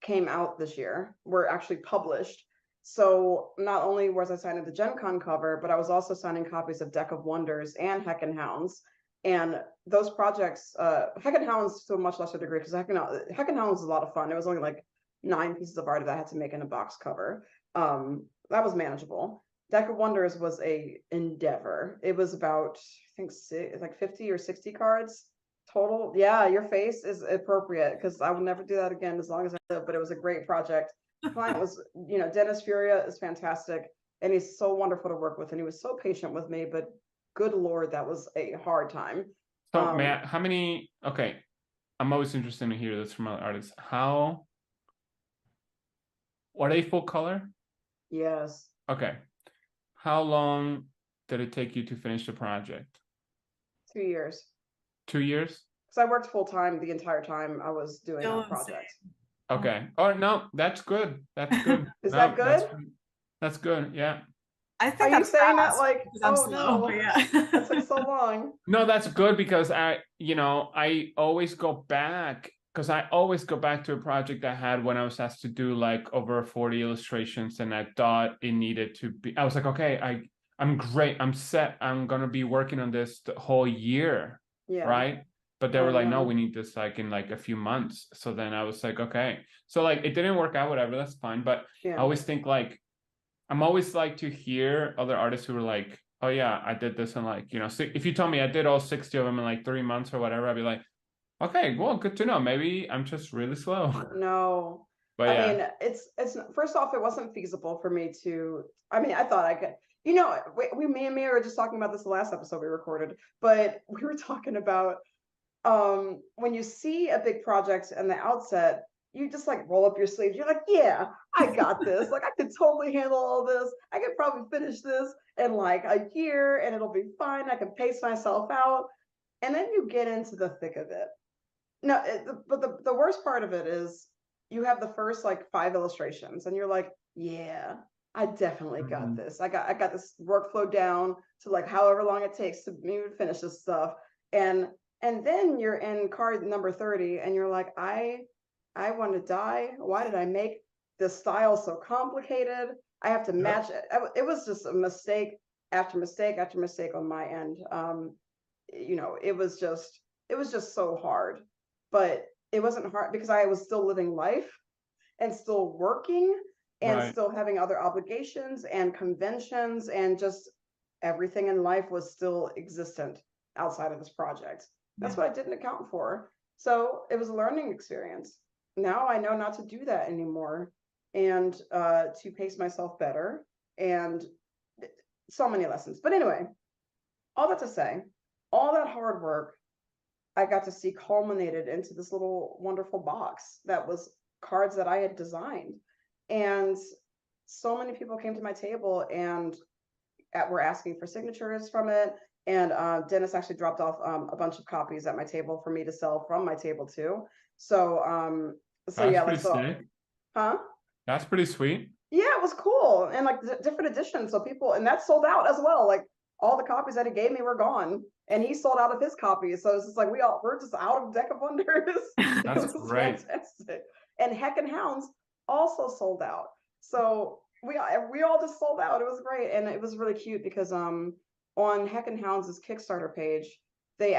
came out this year, were actually published. So not only was I signing the Gen Con cover, but I was also signing copies of Deck of Wonders and Heck and Hounds. And those projects, Heck and Hounds to a much lesser degree, because Heck and Hounds was a lot of fun. It was only like 9 pieces of art that I had to make in a box cover. That was manageable. Deck of Wonders was a endeavor. It was about, I think, like 50 or 60 cards total. Yeah, your face is appropriate, because I will never do that again as long as I live. But it was a great project. The client was, Dennis Furia is fantastic, and he's so wonderful to work with, and he was so patient with me. But good Lord, that was a hard time. So, Matt, how many? Okay, I'm always interested to hear this from other artists. How? Are they full color? Yes. Okay. How long did it take you to finish the project? 2 years. 2 years? Because I worked full time the entire time I was doing that project. Okay. Oh no, that's good. That's good. Is that good? That's good. Yeah. I think Are you saying that like, oh no, yeah. That's like so long. No, that's good, because I always go back, because I always go back to a project I had when I was asked to do like over 40 illustrations, and I thought it needed to be. I was like, okay, I'm great. I'm set. I'm gonna be working on this the whole year. Yeah. Right. But they were like, no, we need this like in like a few months. So then I was like, okay. So like it didn't work out, whatever, that's fine. But I always think like, I'm always like to hear other artists who are like, oh yeah, I did this in like, you know, if you told me I did all 60 of them in like 3 months or whatever, I'd be like, okay, well, good to know. Maybe I'm just really slow. No. But I mean, it's first off, it wasn't feasible for me to, I mean, I thought I could, you know, me and Mia were just talking about this the last episode we recorded, but we were talking about when you see a big project in the outset, you just like roll up your sleeves. You're like, yeah, I got this. Like I could totally handle all this. I could probably finish this in like a year and it'll be fine. I can pace myself out. And then you get into the thick of it. No, but the worst part of it is you have the first like 5 illustrations and you're like, yeah, I definitely got this. I got this workflow down to like however long it takes to me to finish this stuff. And then you're in card number 30 and you're like, I want to die. Why did I make this style so complicated? I have to match it. It was just a mistake after mistake after mistake on my end. You know, it was just so hard. But it wasn't hard because I was still living life and still working and still having other obligations and conventions and just everything in life was still existent outside of this project. That's what I didn't account for. So it was a learning experience. Now I know not to do that anymore and to pace myself better and so many lessons. But anyway, all that to say, all that hard work I got to see culminated into this little wonderful box that was cards that I had designed. And so many people came to my table and were asking for signatures from it. And Dennis actually dropped off a bunch of copies at my table for me to sell from my table too. So, yeah, like, That's pretty sweet. Yeah, it was cool. And like different editions. So people, and that sold out as well. Like all the copies that he gave me were gone. And he sold out of his copies. So it's just like, we're just out of Deck of Wonders. That's great. Fantastic. And Heck and Hounds also sold out. So we all just sold out. It was great. And it was really cute because on Heck and Hounds' Kickstarter page, they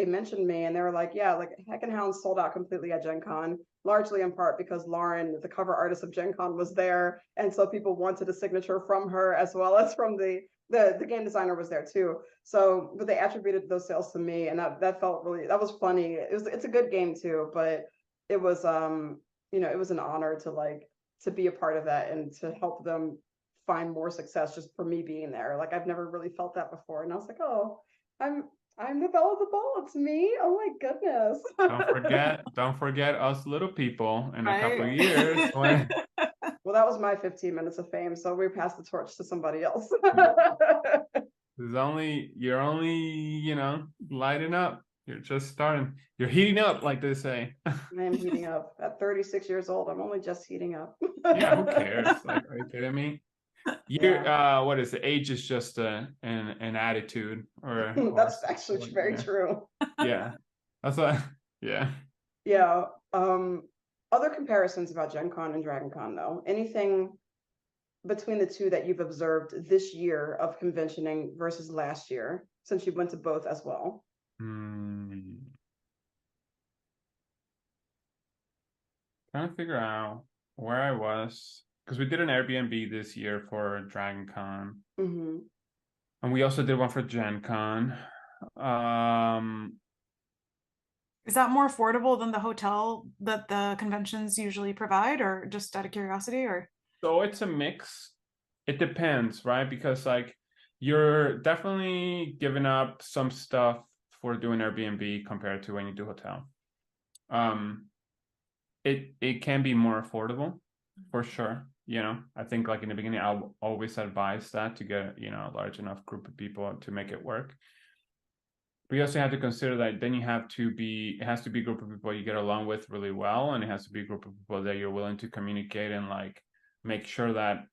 mentioned me and they were like, yeah, like Heck and Hounds sold out completely at Gen Con, largely in part because Lauren, the cover artist of Gen Con, was there. And so people wanted a signature from her as well as from the game designer was there too. So, but they attributed those sales to me, and that felt really, that was funny. It's a good game too, but it was you know, it was an honor to be a part of that and to help them find more success just for me being there. Like I've never really felt that before, and I was like, oh, I'm the belle of the ball. It's me. Oh my goodness. Don't forget us little people in a couple of years when. Well, that was my 15 minutes of fame, so we passed the torch to somebody else. You're only, you know, lighting up. You're just starting. You're heating up, like they say. I am heating up. At 36 years old, I'm only just heating up. Yeah, who cares? Like, are you kidding me? What is it? Age is just an attitude, or that's actually very true. Yeah, that's what. Yeah. Yeah. Other comparisons about Gen Con and Dragon Con, though. Anything between the two that you've observed this year of conventioning versus last year, since you went to both as well? Trying to figure out where I was, because we did an Airbnb this year for Dragon Con, and we also did one for Gen Con. Is that more affordable than the hotel that the conventions usually provide, or just out of curiosity? Or so it's a mix. It depends, right? Because like you're definitely giving up some stuff for doing Airbnb compared to when you do hotel. It can be more affordable for sure. You know, I think like in the beginning, I'll always advise that to get, you know, a large enough group of people to make it work. But you also have to consider that then it has to be a group of people you get along with really well, and it has to be a group of people that you're willing to communicate and like make sure that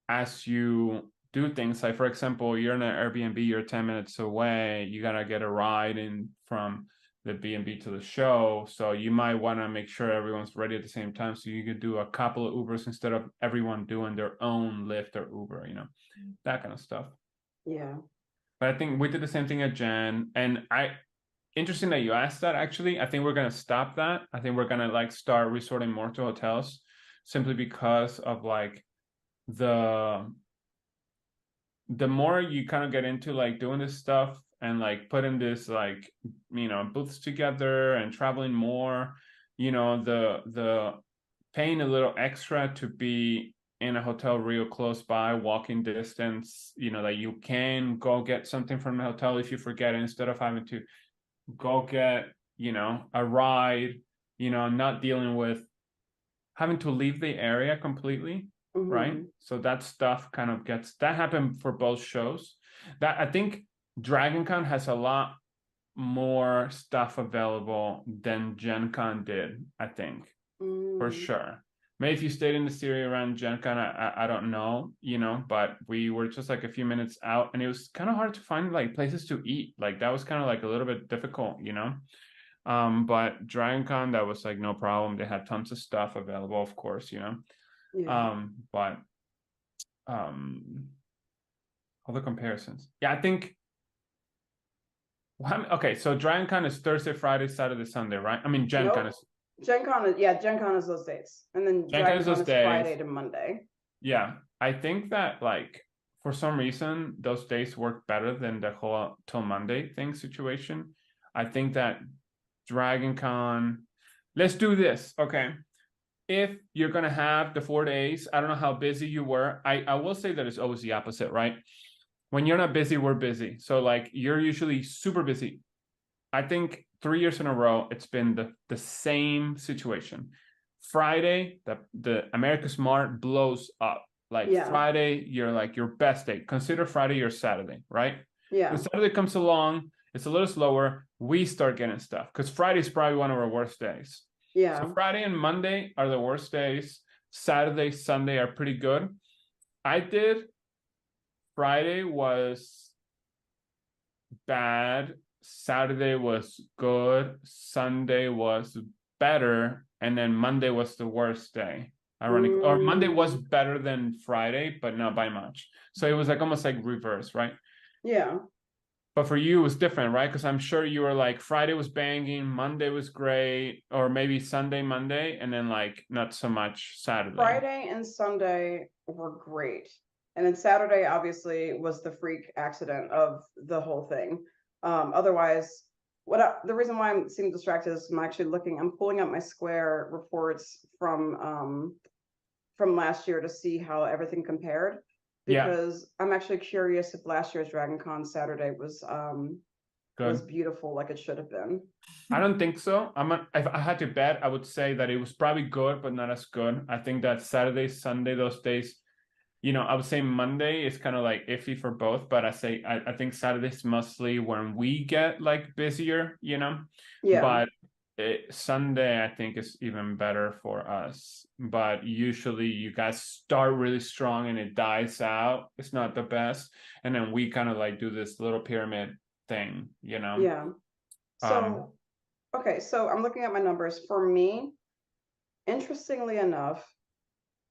as you do things, like for example, you're in an Airbnb, you're 10 minutes away, you gotta get a ride in from the B&B to the show, so you might want to make sure everyone's ready at the same time, so you could do a couple of Ubers instead of everyone doing their own Lyft or Uber, you know, that kind of stuff. Yeah. But I think we did the same thing at Jen, and interesting that you asked that. Actually, I think we're gonna stop that. I think we're gonna like start resorting more to hotels, simply because of like the more you kind of get into like doing this stuff and like putting this like, you know, booths together and traveling more, you know, the paying a little extra to be in a hotel real close by, walking distance, you know, that you can go get something from the hotel if you forget it, instead of having to go get, you know, a ride, you know, not dealing with having to leave the area completely. Right, so that stuff kind of gets, that happened for both shows. That I think Dragon Con has a lot more stuff available than Gen Con did, I think, for sure. Maybe if you stayed in the city around Gen Con, I don't know, you know, but we were just like a few minutes out, and it was kind of hard to find like places to eat. Like that was kind of like a little bit difficult, you know. But Dragon Con, that was like no problem. They had tons of stuff available, of course, you know. But all the comparisons. Yeah, I think. Well, okay, so Dragon Con is Thursday, Friday, Saturday, Sunday, right? I mean, Gen Con is. Gen Con is those dates, and then Dragon Con is Friday to Monday. Yeah, I think that like for some reason those days work better than the whole till Monday thing situation. I think that Dragon Con. Let's do this, okay? If you're gonna have the 4 days, I don't know how busy you were. I will say that it's always the opposite, right? When you're not busy, we're busy. So like you're usually super busy. I think 3 years in a row, it's been the same situation. Friday, the America's Mart blows up. Like Friday, you're like your best day. Consider Friday your Saturday, right? Yeah. When Saturday comes along, it's a little slower. We start getting stuff because Friday is probably one of our worst days. Yeah. So Friday and Monday are the worst days. Saturday, Sunday are pretty good. Friday was bad. Saturday was good. Sunday was better. And then Monday was the worst day. Ironic. Or Monday was better than Friday, but not by much. So it was like almost like reverse, right? Yeah. But for you, it was different, right? Because I'm sure you were like, Friday was banging, Monday was great, or maybe Sunday, Monday, and then like not so much Saturday. Friday and Sunday were great. And then Saturday, obviously, was the freak accident of the whole thing. Otherwise, the reason why I'm seeming distracted is I'm pulling up my Square reports from last year to see how everything compared. Because I'm actually curious if last year's Dragon Con Saturday was beautiful like it should have been. I don't think so. If I had to bet, I would say that it was probably good, but not as good. I think that Saturday, Sunday, those days, you know, I would say Monday is kind of like iffy for both, but I think Saturday's mostly when we get like busier, you know. Yeah. But Sunday, I think, is even better for us. But usually you guys start really strong and it dies out. It's not the best. And then we kind of like do this little pyramid thing, you know? Yeah. So, okay. So I'm looking at my numbers. For me, interestingly enough,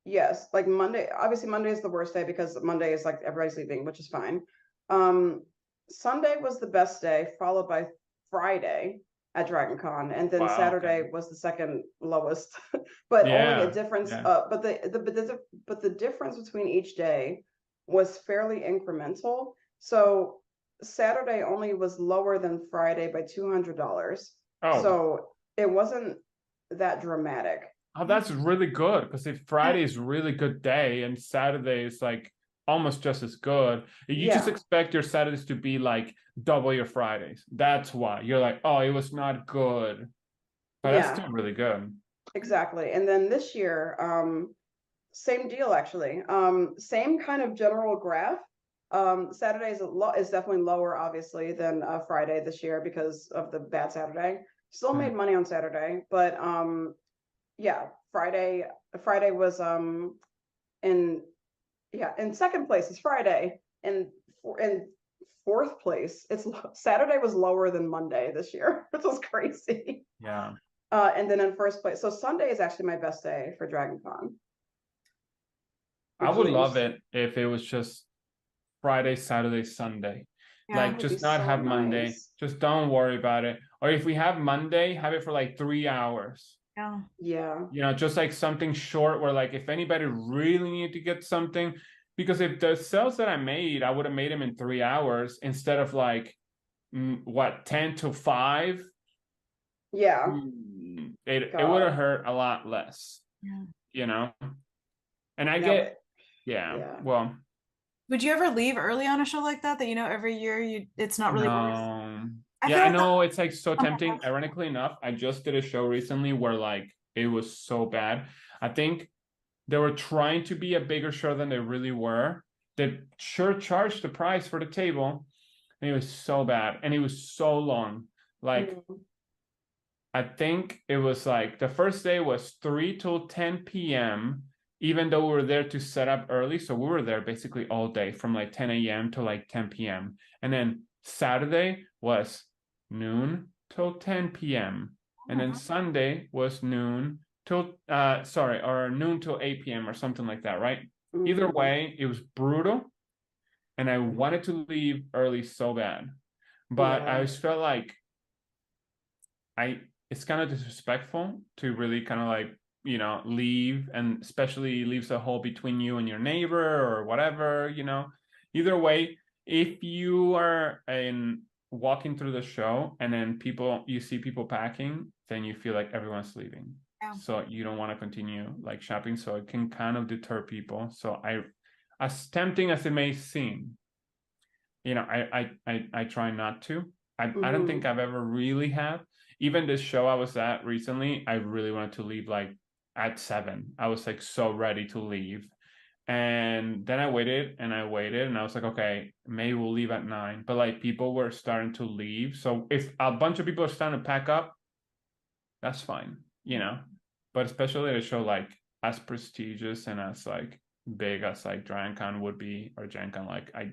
yes, like Monday, obviously Monday is the worst day because Monday is like everybody's leaving, which is fine. Sunday was the best day, followed by Friday at Dragon Con, and then Saturday was the second lowest, but only a difference. But the difference between each day was fairly incremental. So Saturday only was lower than Friday by $200. So it wasn't that dramatic. Oh, that's really good, because if Friday is a really good day and Saturday is like almost just as good, you just expect your Saturdays to be like double your Fridays. That's why you're like, oh, it was not good, but that's still really good. Exactly. And then this year, same deal actually. Same kind of general graph. Saturday is definitely lower, obviously, than Friday this year because of the bad Saturday. Still made money on Saturday, but Friday was in second place is Friday, and in fourth place Saturday was lower than Monday this year, which was crazy. Yeah. And then in first place, so Sunday is actually my best day for Dragon Con. I would love it if it was just Friday, Saturday, Sunday. Like just not have Monday. Just don't worry about it. Or if we have Monday, have it for like 3 hours. Yeah. Yeah. You know, just like something short where like if anybody really needed to get something, because if the sales that I made, I would have made them in 3 hours instead of like, 10 to 5. Yeah. It would have hurt a lot less, Yeah. you know? And I No, get, yeah, yeah. well. Would you ever leave early on a show like that you know every year it's not really No. I Yeah, feel I like know it's like so Oh my tempting. gosh. Ironically enough, I just did a show recently where like it was so bad. I think they were trying to be a bigger show than they really were. They sure charged the price for the table, and it was so bad, and it was so long. Like I think it was like the first day was 3 till 10 p.m. Even though we were there to set up early, so we were there basically all day from like 10 a.m. to like 10 p.m. And then Saturday was noon till 10 p.m. And then Sunday was noon till noon till 8 p.m. or something like that, right? Either way, it was brutal, and I wanted to leave early so bad, but I just felt like it's kind of disrespectful to really kind of like, you know, leave, and especially leaves a hole between you and your neighbor or whatever, you know. Either way, if you are walking through the show and then you see people packing, then you feel like everyone's leaving. Yeah. So you don't want to continue like shopping. So it can kind of deter people. So as tempting as it may seem, you know, I try not to. I don't think I've ever really had. Even this show I was at recently, I really wanted to leave like at 7. I was like so ready to leave. And then I waited and I was like, okay, maybe we'll leave at 9. But like people were starting to leave. So if a bunch of people are starting to pack up, that's fine, you know. But especially at a show like as prestigious and as like big as like Dragon Con would be, or GenCon, like I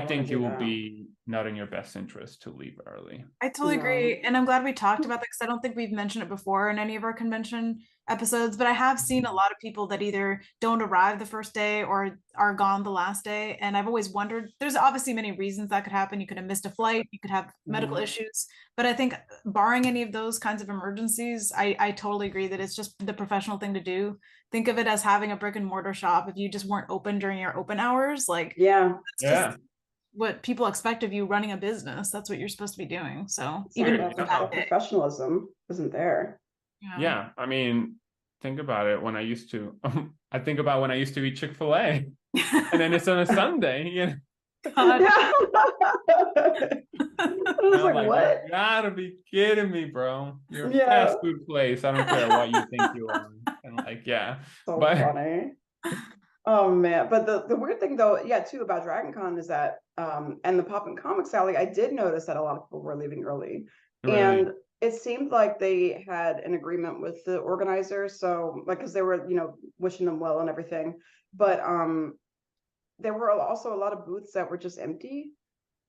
think it will be not in your best interest to leave early. I totally agree. And I'm glad we talked about that because I don't think we've mentioned it before in any of our convention episodes, but I have seen a lot of people that either don't arrive the first day or are gone the last day. And I've always wondered, there's obviously many reasons that could happen. You could have missed a flight, you could have medical issues, but I think barring any of those kinds of emergencies, I totally agree that it's just the professional thing to do. Think of it as having a brick and mortar shop. If you just weren't open during your open hours, like just what people expect of you running a business. That's what you're supposed to be doing. So even that professionalism isn't there. Yeah, I mean, think about it. When I used to, I think about when I used to eat Chick-fil-A, and then it's on a Sunday. You know? I was like, what? You gotta be kidding me, bro. You're a fast food place. I don't care what you think you are. And like, so funny. Oh man, but the weird thing though, too, about Dragon Con is that and the Pop and Comics Alley, I did notice that a lot of people were leaving early. Really? And it seemed like they had an agreement with the organizers, so like because they were, you know, wishing them well and everything. But there were also a lot of booths that were just empty,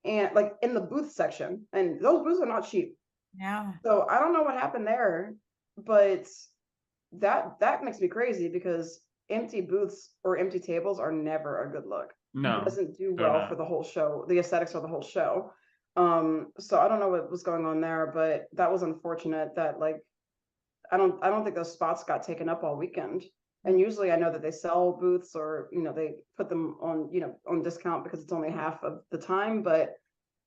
and like in the booth section, and those booths are not cheap. Yeah. So I don't know what happened there, but that makes me crazy because empty booths or empty tables are never a good look. No, it doesn't do well for the whole show, the aesthetics of the whole show. So I don't know what was going on there, but that was unfortunate that like I don't think those spots got taken up all weekend. And usually I know that they sell booths, or you know, they put them on, you know, on discount because it's only half of the time. But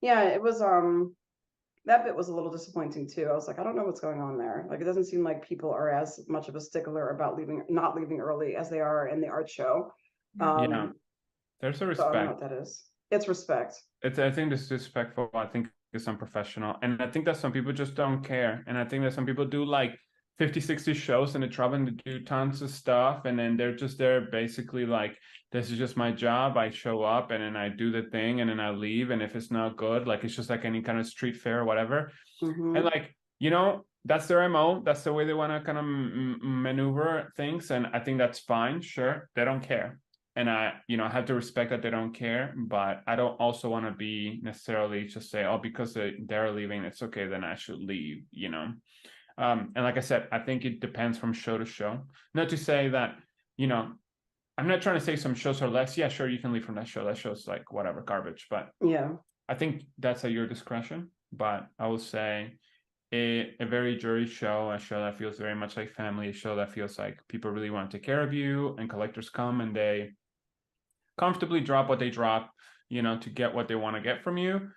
yeah, it was that bit was a little disappointing too. I was like, I don't know what's going on there. Like, it doesn't seem like people are as much of a stickler about not leaving early as they are in the art show. There's a respect. So I don't know what that is. It's respect. I think it's disrespectful. I think it's unprofessional. And I think that some people just don't care. And I think that some people do like 50, 60 shows and they're traveling to do tons of stuff. And then they're just there basically like, this is just my job. I show up and then I do the thing and then I leave. And if it's not good, like it's just like any kind of street fair or whatever. And like, you know, that's their MO. That's the way they want to kind of maneuver things. And I think that's fine. Sure. They don't care. And I have to respect that they don't care, but I don't also want to be necessarily just say, oh, because they're leaving, it's okay, then I should leave, you know? And like I said, I think it depends from show to show. Not to say that, you know, I'm not trying to say some shows are less. Yeah, sure, you can leave from that show. That show's like whatever, garbage. But yeah, I think that's at your discretion. but I will say a very jewelry show, a show that feels very much like family, a show that feels like people really want to take care of you, and collectors come and they comfortably drop what they drop, to get what they want to get from you.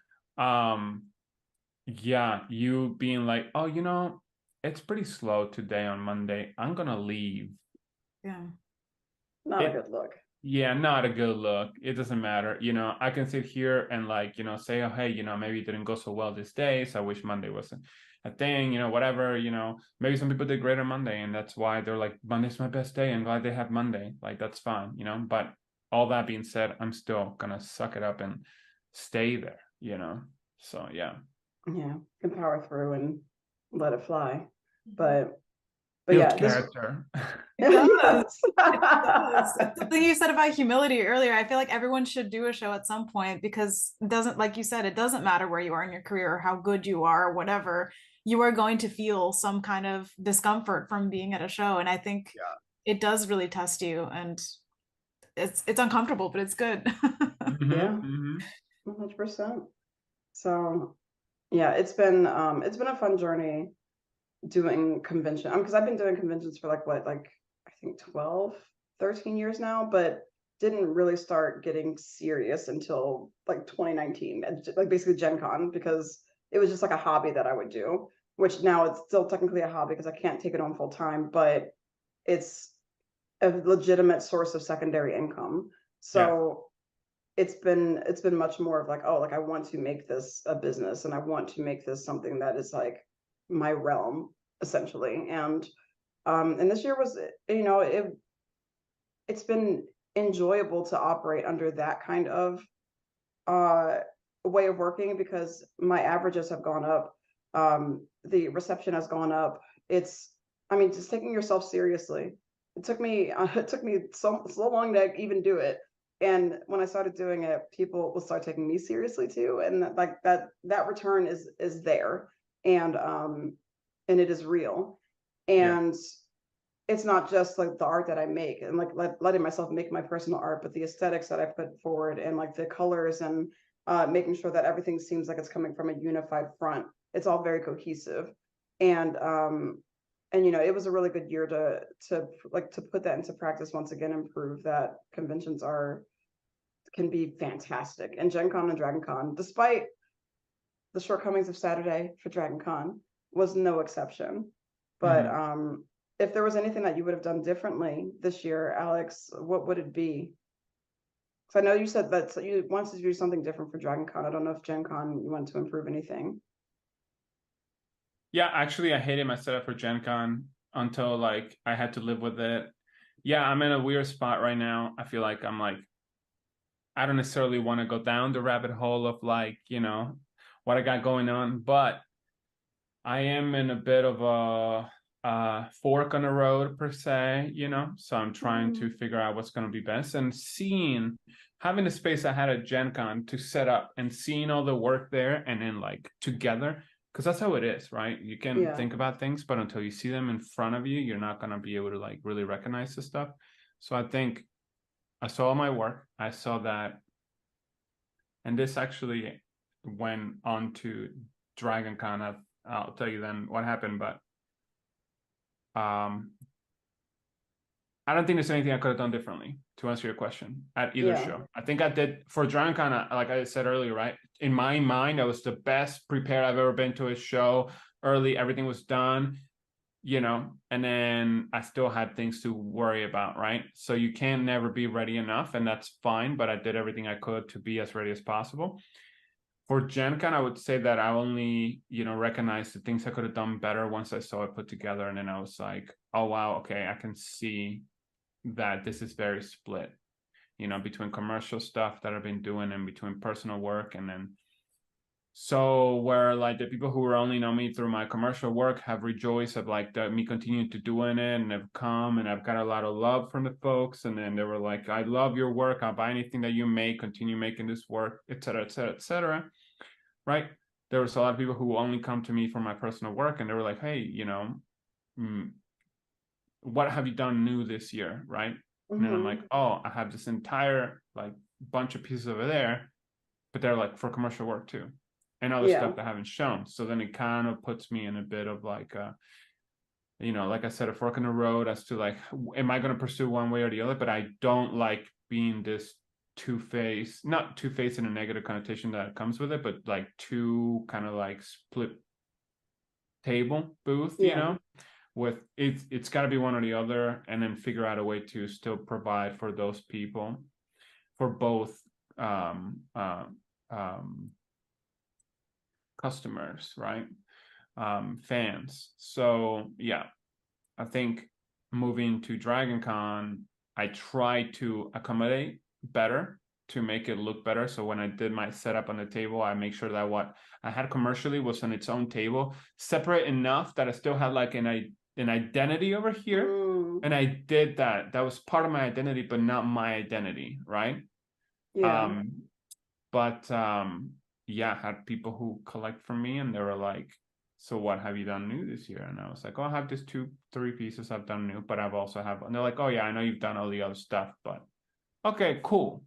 Yeah, you being like, oh, it's pretty slow today on Monday. I'm gonna leave. Yeah. Not a good look. Yeah, not a good look. It doesn't matter. I can sit here and say, oh, hey, maybe it didn't go so well this day, so I wish Monday wasn't a thing, whatever, maybe some people did great on Monday, and that's why they're like, Monday's my best day. I'm glad they have Monday. Like, that's fine, but all that being said, I'm still gonna suck it up and stay there, So yeah. Yeah, can power through and let it fly. But Build yeah, character. It does. It does. Something you said about humility earlier. I feel like everyone should do a show at some point, because it doesn't, like you said, it doesn't matter where you are in your career or how good you are or whatever. You are going to feel some kind of discomfort from being at a show, and I think it does really test you, and it's uncomfortable, but it's good. Yeah, 100%. So yeah, it's been a fun journey doing convention. Because I've been doing conventions for I think 12, 13 years now, but didn't really start getting serious until 2019, like basically Gen Con, because it was just like a hobby that I would do, which now it's still technically a hobby because I can't take it on full time, but it's a legitimate source of secondary income. So it's been much more of I want to make this a business, and I want to make this something that is like my realm, essentially. And this year was, it's been enjoyable to operate under that kind of way of working, because my averages have gone up. The reception has gone up. Just taking yourself seriously. It took me so long to even do it. And when I started doing it, people will start taking me seriously too. And that return is there. And it is real. And it's not just like the art that I make and letting myself make my personal art, but the aesthetics that I put forward, and the colors, and making sure that everything seems like it's coming from a unified front. It's all very cohesive. And it was a really good year to put that into practice once again, and prove that conventions can be fantastic. And Gen Con and Dragon Con, despite the shortcomings of Saturday for Dragon Con, was no exception. But if there was anything that you would have done differently this year, Alex, what would it be? Because I know you said that you wanted to do something different for Dragon Con. I don't know if Gen Con you wanted to improve anything. Yeah, actually, I hated my setup for Gen Con until I had to live with it. Yeah, I'm in a weird spot right now. I feel like I don't necessarily want to go down the rabbit hole of what I got going on, but I am in a bit of a fork on the road per se, so I'm trying to figure out what's going to be best, and having the space I had at Gen Con to set up, and seeing all the work there, and then together, because that's how it is, right? You can think about things, but until you see them in front of you, you're not going to be able to really recognize the stuff. So I think I saw my work, I saw that, and this actually went on to Dragon Con. I'll tell you then what happened, but I don't think there's anything I could have done differently, to answer your question, at either show. I think I did for Dragon Con, like I said earlier, right? In my mind, I was the best prepared I've ever been to a show. Early, everything was done, and then I still had things to worry about, right? So you can never be ready enough, and that's fine, but I did everything I could to be as ready as possible. For Gen Con, I would say that I only, recognized the things I could have done better once I saw it put together. And then I was like, oh, wow, okay, I can see that this is very split, between commercial stuff that I've been doing and between personal work. And then so where the people who only know me through my commercial work have rejoiced of me continuing to doing it, and have come, and I've got a lot of love from the folks. And then they were like, I love your work. I'll buy anything that you make, continue making this work, et cetera, et cetera, et cetera. Right. There was a lot of people who only come to me for my personal work, and they were like, hey, what have you done new this year? Right. And then I'm like, oh, I have this entire bunch of pieces over there, but they're for commercial work too. and other stuff that I haven't shown. So then it kind of puts me in a bit of like like I said, a fork in the road as to like, am I going to pursue one way or the other? But I don't like being this two-faced, not two-faced in a negative connotation that comes with it, but like two kind of like split table booth, with it's got to be one or the other, and then figure out a way to still provide for those people, for both customers, right? Fans. So yeah, I think moving to Dragon Con, I tried to accommodate better to make it look better. So when I did my setup on the table, I make sure that what I had commercially was on its own table, separate enough that I still had like an identity over here. And I did that. That was part of my identity, but not my identity, right? Yeah. Yeah, I had people who collect from me, and they were like, so what have you done new this year? And I was like, oh, I have these 2-3 pieces I've done new, but I've also have, and they're like, oh yeah, I know you've done all the other stuff, but okay, cool.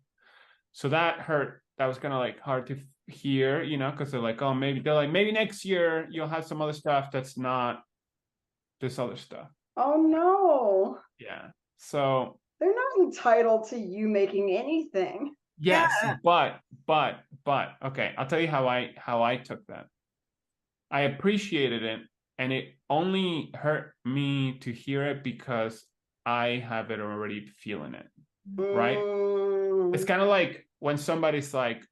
So that hurt. That was kind of like hard to hear, because they're like, oh, maybe next year you'll have some other stuff that's not this other stuff. Oh no. Yeah. So they're not entitled to you making anything. Yes, but okay, I'll tell you how I took that. I appreciated it, and it only hurt me to hear it because I have it already feeling it, right? It's kind of like when somebody's like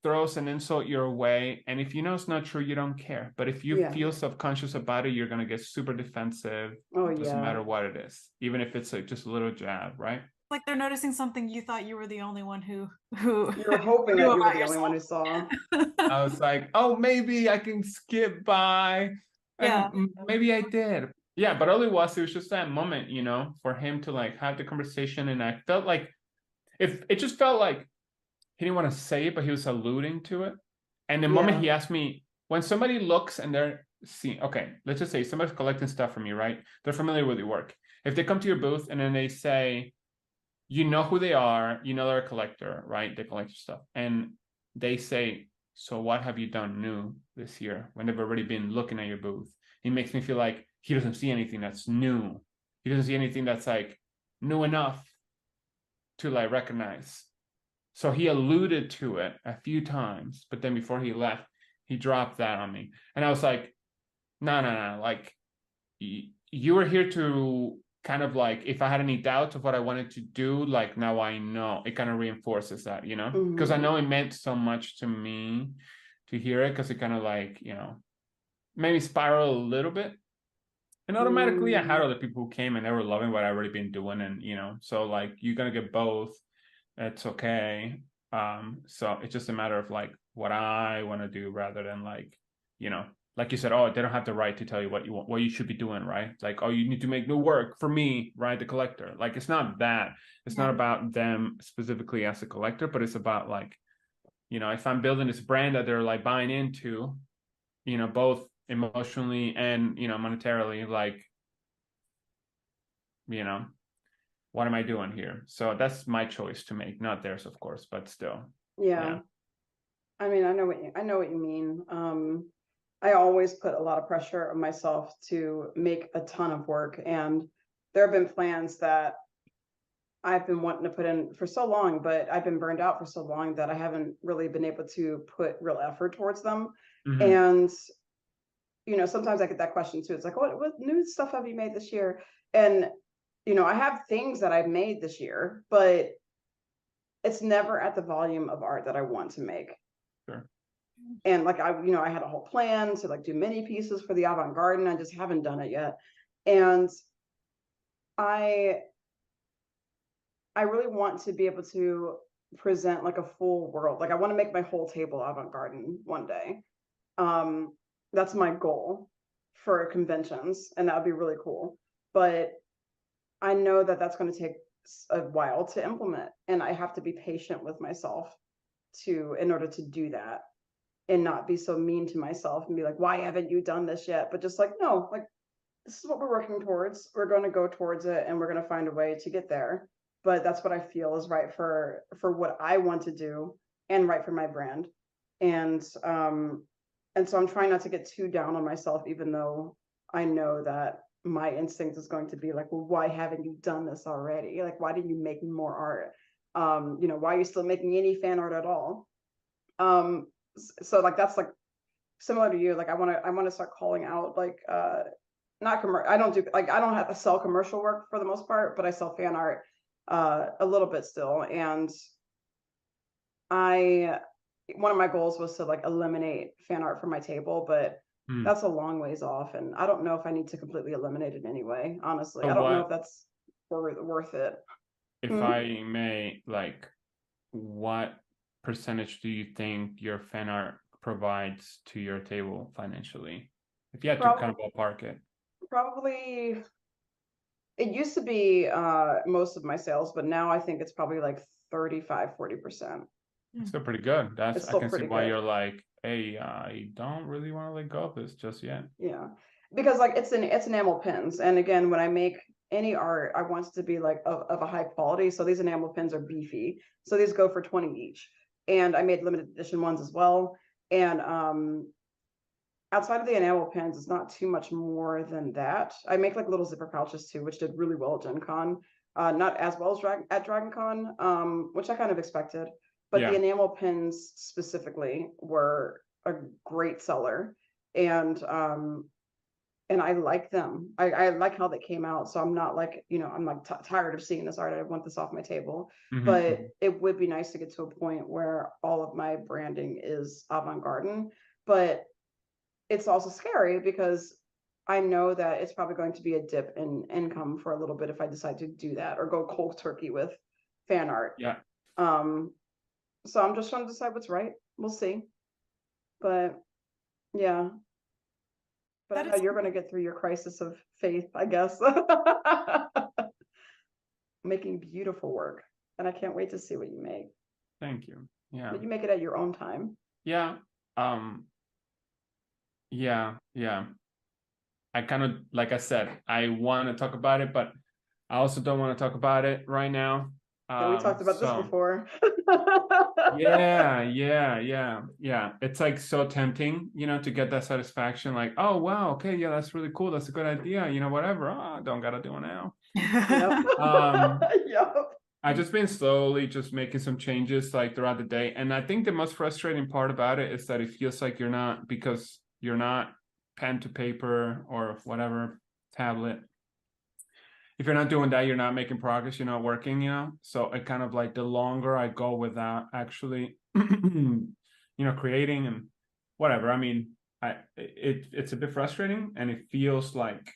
throws an insult your way, and if you know it's not true, you don't care. But if you feel self-conscious about it, you're gonna get super defensive. Doesn't matter what it is, even if it's like just a little jab, right? Like they're noticing something you thought you were the only one who you were hoping that you were the only one who saw. I was like, oh, maybe I can skip by. And maybe I did. Yeah, but all it was just that moment, for him to like have the conversation. And I felt like it just felt like he didn't want to say it, but he was alluding to it. And the moment he asked me, when somebody looks and they're seeing, okay, let's just say somebody's collecting stuff from you, right? They're familiar with your work. If they come to your booth and then they say, you know who they are, they're a collector, right? They collect your stuff. And they say, so what have you done new this year when they've already been looking at your booth? It makes me feel like he doesn't see anything that's new. He doesn't see anything that's like new enough to like recognize. So he alluded to it a few times, but then before he left, he dropped that on me. And I was like, no. Like, you were here to kind of like, if I had any doubts of what I wanted to do, like now I know. It kind of reinforces that, because I know it meant so much to me to hear it, because it kind of like, made me spiral a little bit. And automatically I had other people who came and they were loving what I've already been doing. And, so like, you're going to get both. It's okay. So it's just a matter of like what I want to do rather than like, like you said, oh, they don't have the right to tell you what you want, what you should be doing, right? Like, oh, you need to make new work for me, right? The collector. Like, it's not that. It's not about them specifically as a collector, but it's about like, if I'm building this brand that they're like buying into, both emotionally and, monetarily, like, what am I doing here? So that's my choice to make, not theirs, of course, but still. Yeah. I mean, I know what you mean. I always put a lot of pressure on myself to make a ton of work, and there have been plans that I've been wanting to put in for so long, but I've been burned out for so long that I haven't really been able to put real effort towards them. And sometimes I get that question too. It's like, what new stuff have you made this year? And I have things that I've made this year, but it's never at the volume of art that I want to make. Sure. And like, I had a whole plan to like do mini pieces for the avant-garde, and I just haven't done it yet. And I really want to be able to present like a full world. Like, I want to make my whole table avant-garde one day. That's my goal for conventions, and that would be really cool. But I know that that's going to take a while to implement, and I have to be patient with myself in order to do that, and not be so mean to myself and be like, why haven't you done this yet? But just like, no, like, this is what we're working towards. We're going to go towards it, and we're going to find a way to get there. But that's what I feel is right for what I want to do, and right for my brand. And so I'm trying not to get too down on myself, even though I know that my instinct is going to be like, well, why haven't you done this already? Like, why didn't you make more art? Why are you still making any fan art at all? So like that's like similar to you. Like I want to start calling out like not commercial. I don't have to sell commercial work for the most part, but I sell fan art a little bit still. And one of my goals was to like eliminate fan art from my table, but that's a long ways off, and I don't know if I need to completely eliminate it anyway. Honestly, I don't know if that's worth it. If I may, like, what percentage do you think your fan art provides to your table financially? If you had to kind of ballpark it. Probably, it used to be most of my sales, but now I think it's probably like 35-40%. Still pretty good. I can see why you're like, hey, I don't really want to let go of this just yet. Yeah, because like it's enamel pins, and again, when I make any art, I want it to be like of a high quality. So these enamel pins are beefy. So these go for 20 each, and I made limited edition ones as well. And outside of the enamel pins, it's not too much more than that. I make like little zipper pouches too, which did really well at Gen Con. Not as well as at Dragon Con, which I kind of expected. But the enamel pins specifically were a great seller, and I like them. I like how they came out. So I'm not like, I'm like tired of seeing this art. I want this off my table. But it would be nice to get to a point where all of my branding is avant-garde. But it's also scary because I know that it's probably going to be a dip in income for a little bit if I decide to do that or go cold turkey with fan art. Yeah. So I'm just trying to decide what's right. We'll see. But yeah. But I know you're going to get through your crisis of faith, I guess. Making beautiful work. And I can't wait to see what you make. Thank you. Yeah. But you make it at your own time. Yeah. Yeah. I kind of, like I said, I want to talk about it, but I also don't want to talk about it right now. Yeah, we talked about this before. Yeah. It's like so tempting, to get that satisfaction. Like, oh wow, okay, yeah, that's really cool. That's a good idea. Whatever. Oh, don't gotta do it now. Yep. I've just been slowly just making some changes like throughout the day, and I think the most frustrating part about it is that it feels like because you're not pen to paper or whatever tablet. If you're not doing that, you're not making progress, you're not working, So it kind of like the longer I go without actually, creating and whatever. I mean, it's a bit frustrating, and it feels like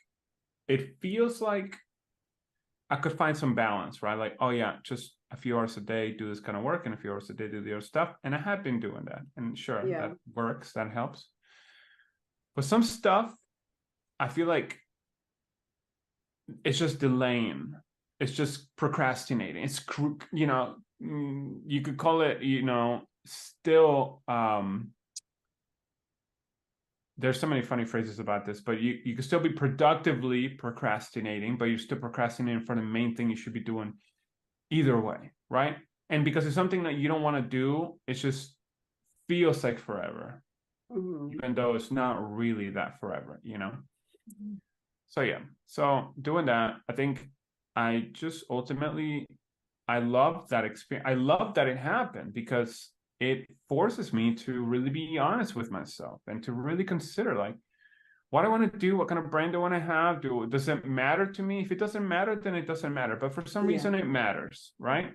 I could find some balance, right? Like, oh yeah, just a few hours a day, do this kind of work, and a few hours a day, do the other stuff. And I have been doing that, and sure, that works, that helps. But some stuff, I feel like it's just delaying. It's just procrastinating. It's, you could call it, still, there's so many funny phrases about this, but you could still be productively procrastinating, but you're still procrastinating for the main thing you should be doing either way, right? And because it's something that you don't want to do, it just feels like forever, even though it's not really that forever, So yeah, so doing that, I think I just ultimately, I love that experience. I love that it happened because it forces me to really be honest with myself and to really consider like what I want to do, what kind of brand I want to have. Does it matter to me? If it doesn't matter, then it doesn't matter. But for some reason it matters, right?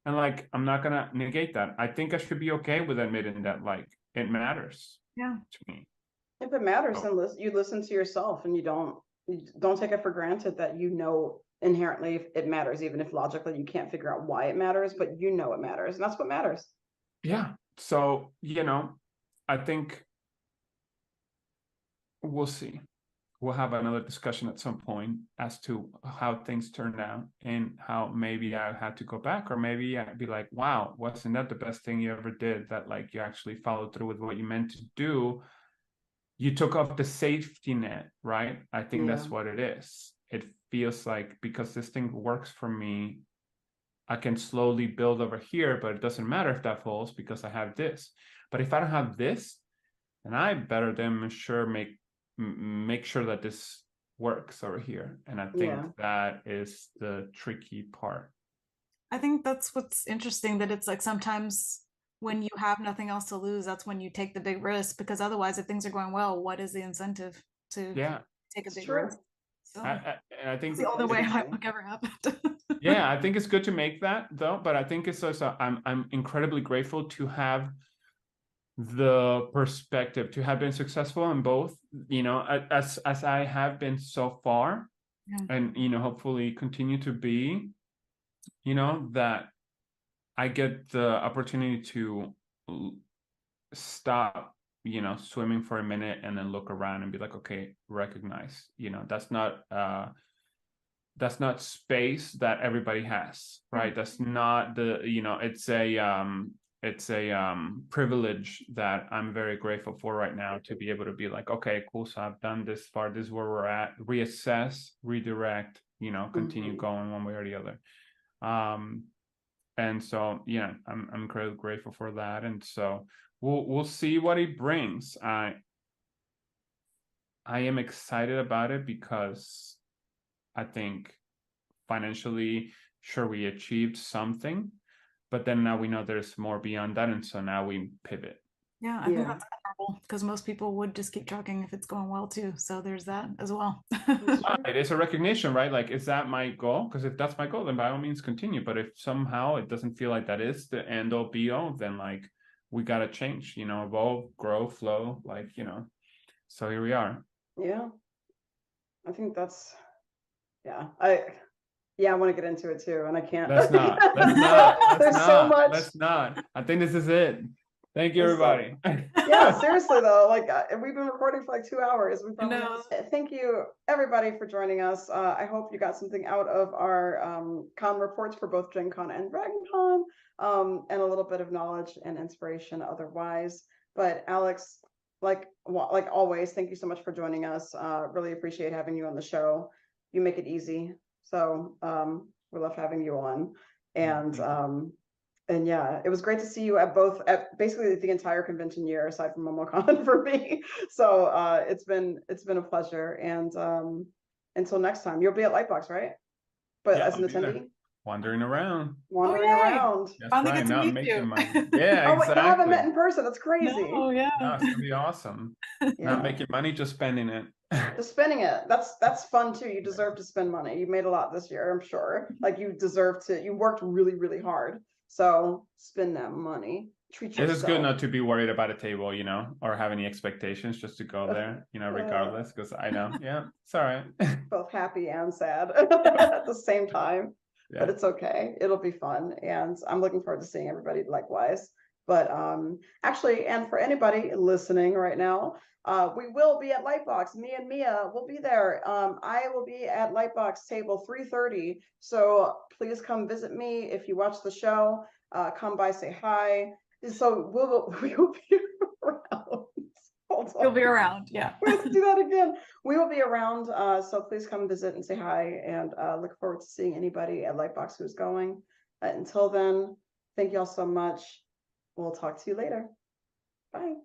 And like, I'm not going to negate that. I think I should be okay with admitting that like it matters to me. If it matters, then you listen to yourself and you don't take it for granted that inherently it matters, even if logically you can't figure out why it matters, but it matters, and that's what matters. Yeah. So, I think we'll see. We'll have another discussion at some point as to how things turned out and how maybe I had to go back, or maybe I'd be like, wow, wasn't that the best thing you ever did, that like you actually followed through with what you meant to do? You took off the safety net, right? I think that's what it is. It feels like because this thing works for me, I can slowly build over here, but it doesn't matter if that falls because I have this. But if I don't have this, then I better then make sure that this works over here. And I think that is the tricky part. I think that's what's interesting, that it's like sometimes when you have nothing else to lose, that's when you take the big risk, because otherwise, if things are going well, what is the incentive to take a big risk? So and I think it's the only way it would ever happen. Yeah, I think it's good to make that though, but I think it's also I'm incredibly grateful to have the perspective, to have been successful in both, you know, as I have been so far, and you know, hopefully continue to be, you know, that I get the opportunity to stop, you know, swimming for a minute and then look around and be like, okay, recognize, you know, that's not space that everybody has, right? That's not the, you know, it's a privilege that I'm very grateful for right now, to be able to be like, okay, cool, so I've done this far, this is where we're at, reassess, redirect, you know, continue going one way or the other. And so yeah, I'm incredibly grateful for that. And so we'll see what it brings. I am excited about it because I think financially, sure, we achieved something, but then now we know there's more beyond that, and so now we pivot. Yeah, I think that's admirable, because most people would just keep trucking if it's going well too. So there's that as well. It is a recognition, right? Like, is that my goal? Because if that's my goal, then by all means continue. But if somehow it doesn't feel like that is the end all be all, then like we gotta change, you know, evolve, grow, flow, like, you know. So here we are. Yeah, I think that's I want to get into it too, and I can't. Let's not. There's so much. Let's not. I think this is it. Thank you, everybody. Yeah, seriously though, like we've been recording for like 2 hours. Thank you everybody for joining us. I hope you got something out of our con reports for both GenCon and Dragon Con, and a little bit of knowledge and inspiration otherwise. But Alex, like always, thank you so much for joining us. Really appreciate having you on the show. You make it easy. So we love having you on, and yeah, it was great to see you at basically the entire convention year, aside from MomoCon for me. So it's been a pleasure, and until next time, you'll be at Lightbox, right? But as an attendee, wandering around. That's finally not get to meet making you. money. Yeah, oh, exactly. wait, I haven't met in person. That's crazy. Oh yeah, no, it's gonna be awesome. Not making money, just spending it. Just spending it. That's fun too. You deserve to spend money. You made a lot this year, I'm sure. Like you deserve to. You worked really, really hard. So spend that money. Treat yourself. It is good not to be worried about a table, you know, or have any expectations, just to go there, you know, regardless. Because I know, it's all right. Both happy and sad at the same time. Yeah. But it's okay. It'll be fun, and I'm looking forward to seeing everybody likewise. But actually, and for anybody listening right now, we will be at Lightbox. Me and Mia will be there. I will be at Lightbox table 330. So please come visit me if you watch the show. Come by, say hi. So we will be around. You'll be around, yeah. We have to do that again. We will be around, so please come visit and say hi, and look forward to seeing anybody at Lightbox who's going. Until then, thank you all so much. We'll talk to you later. Bye.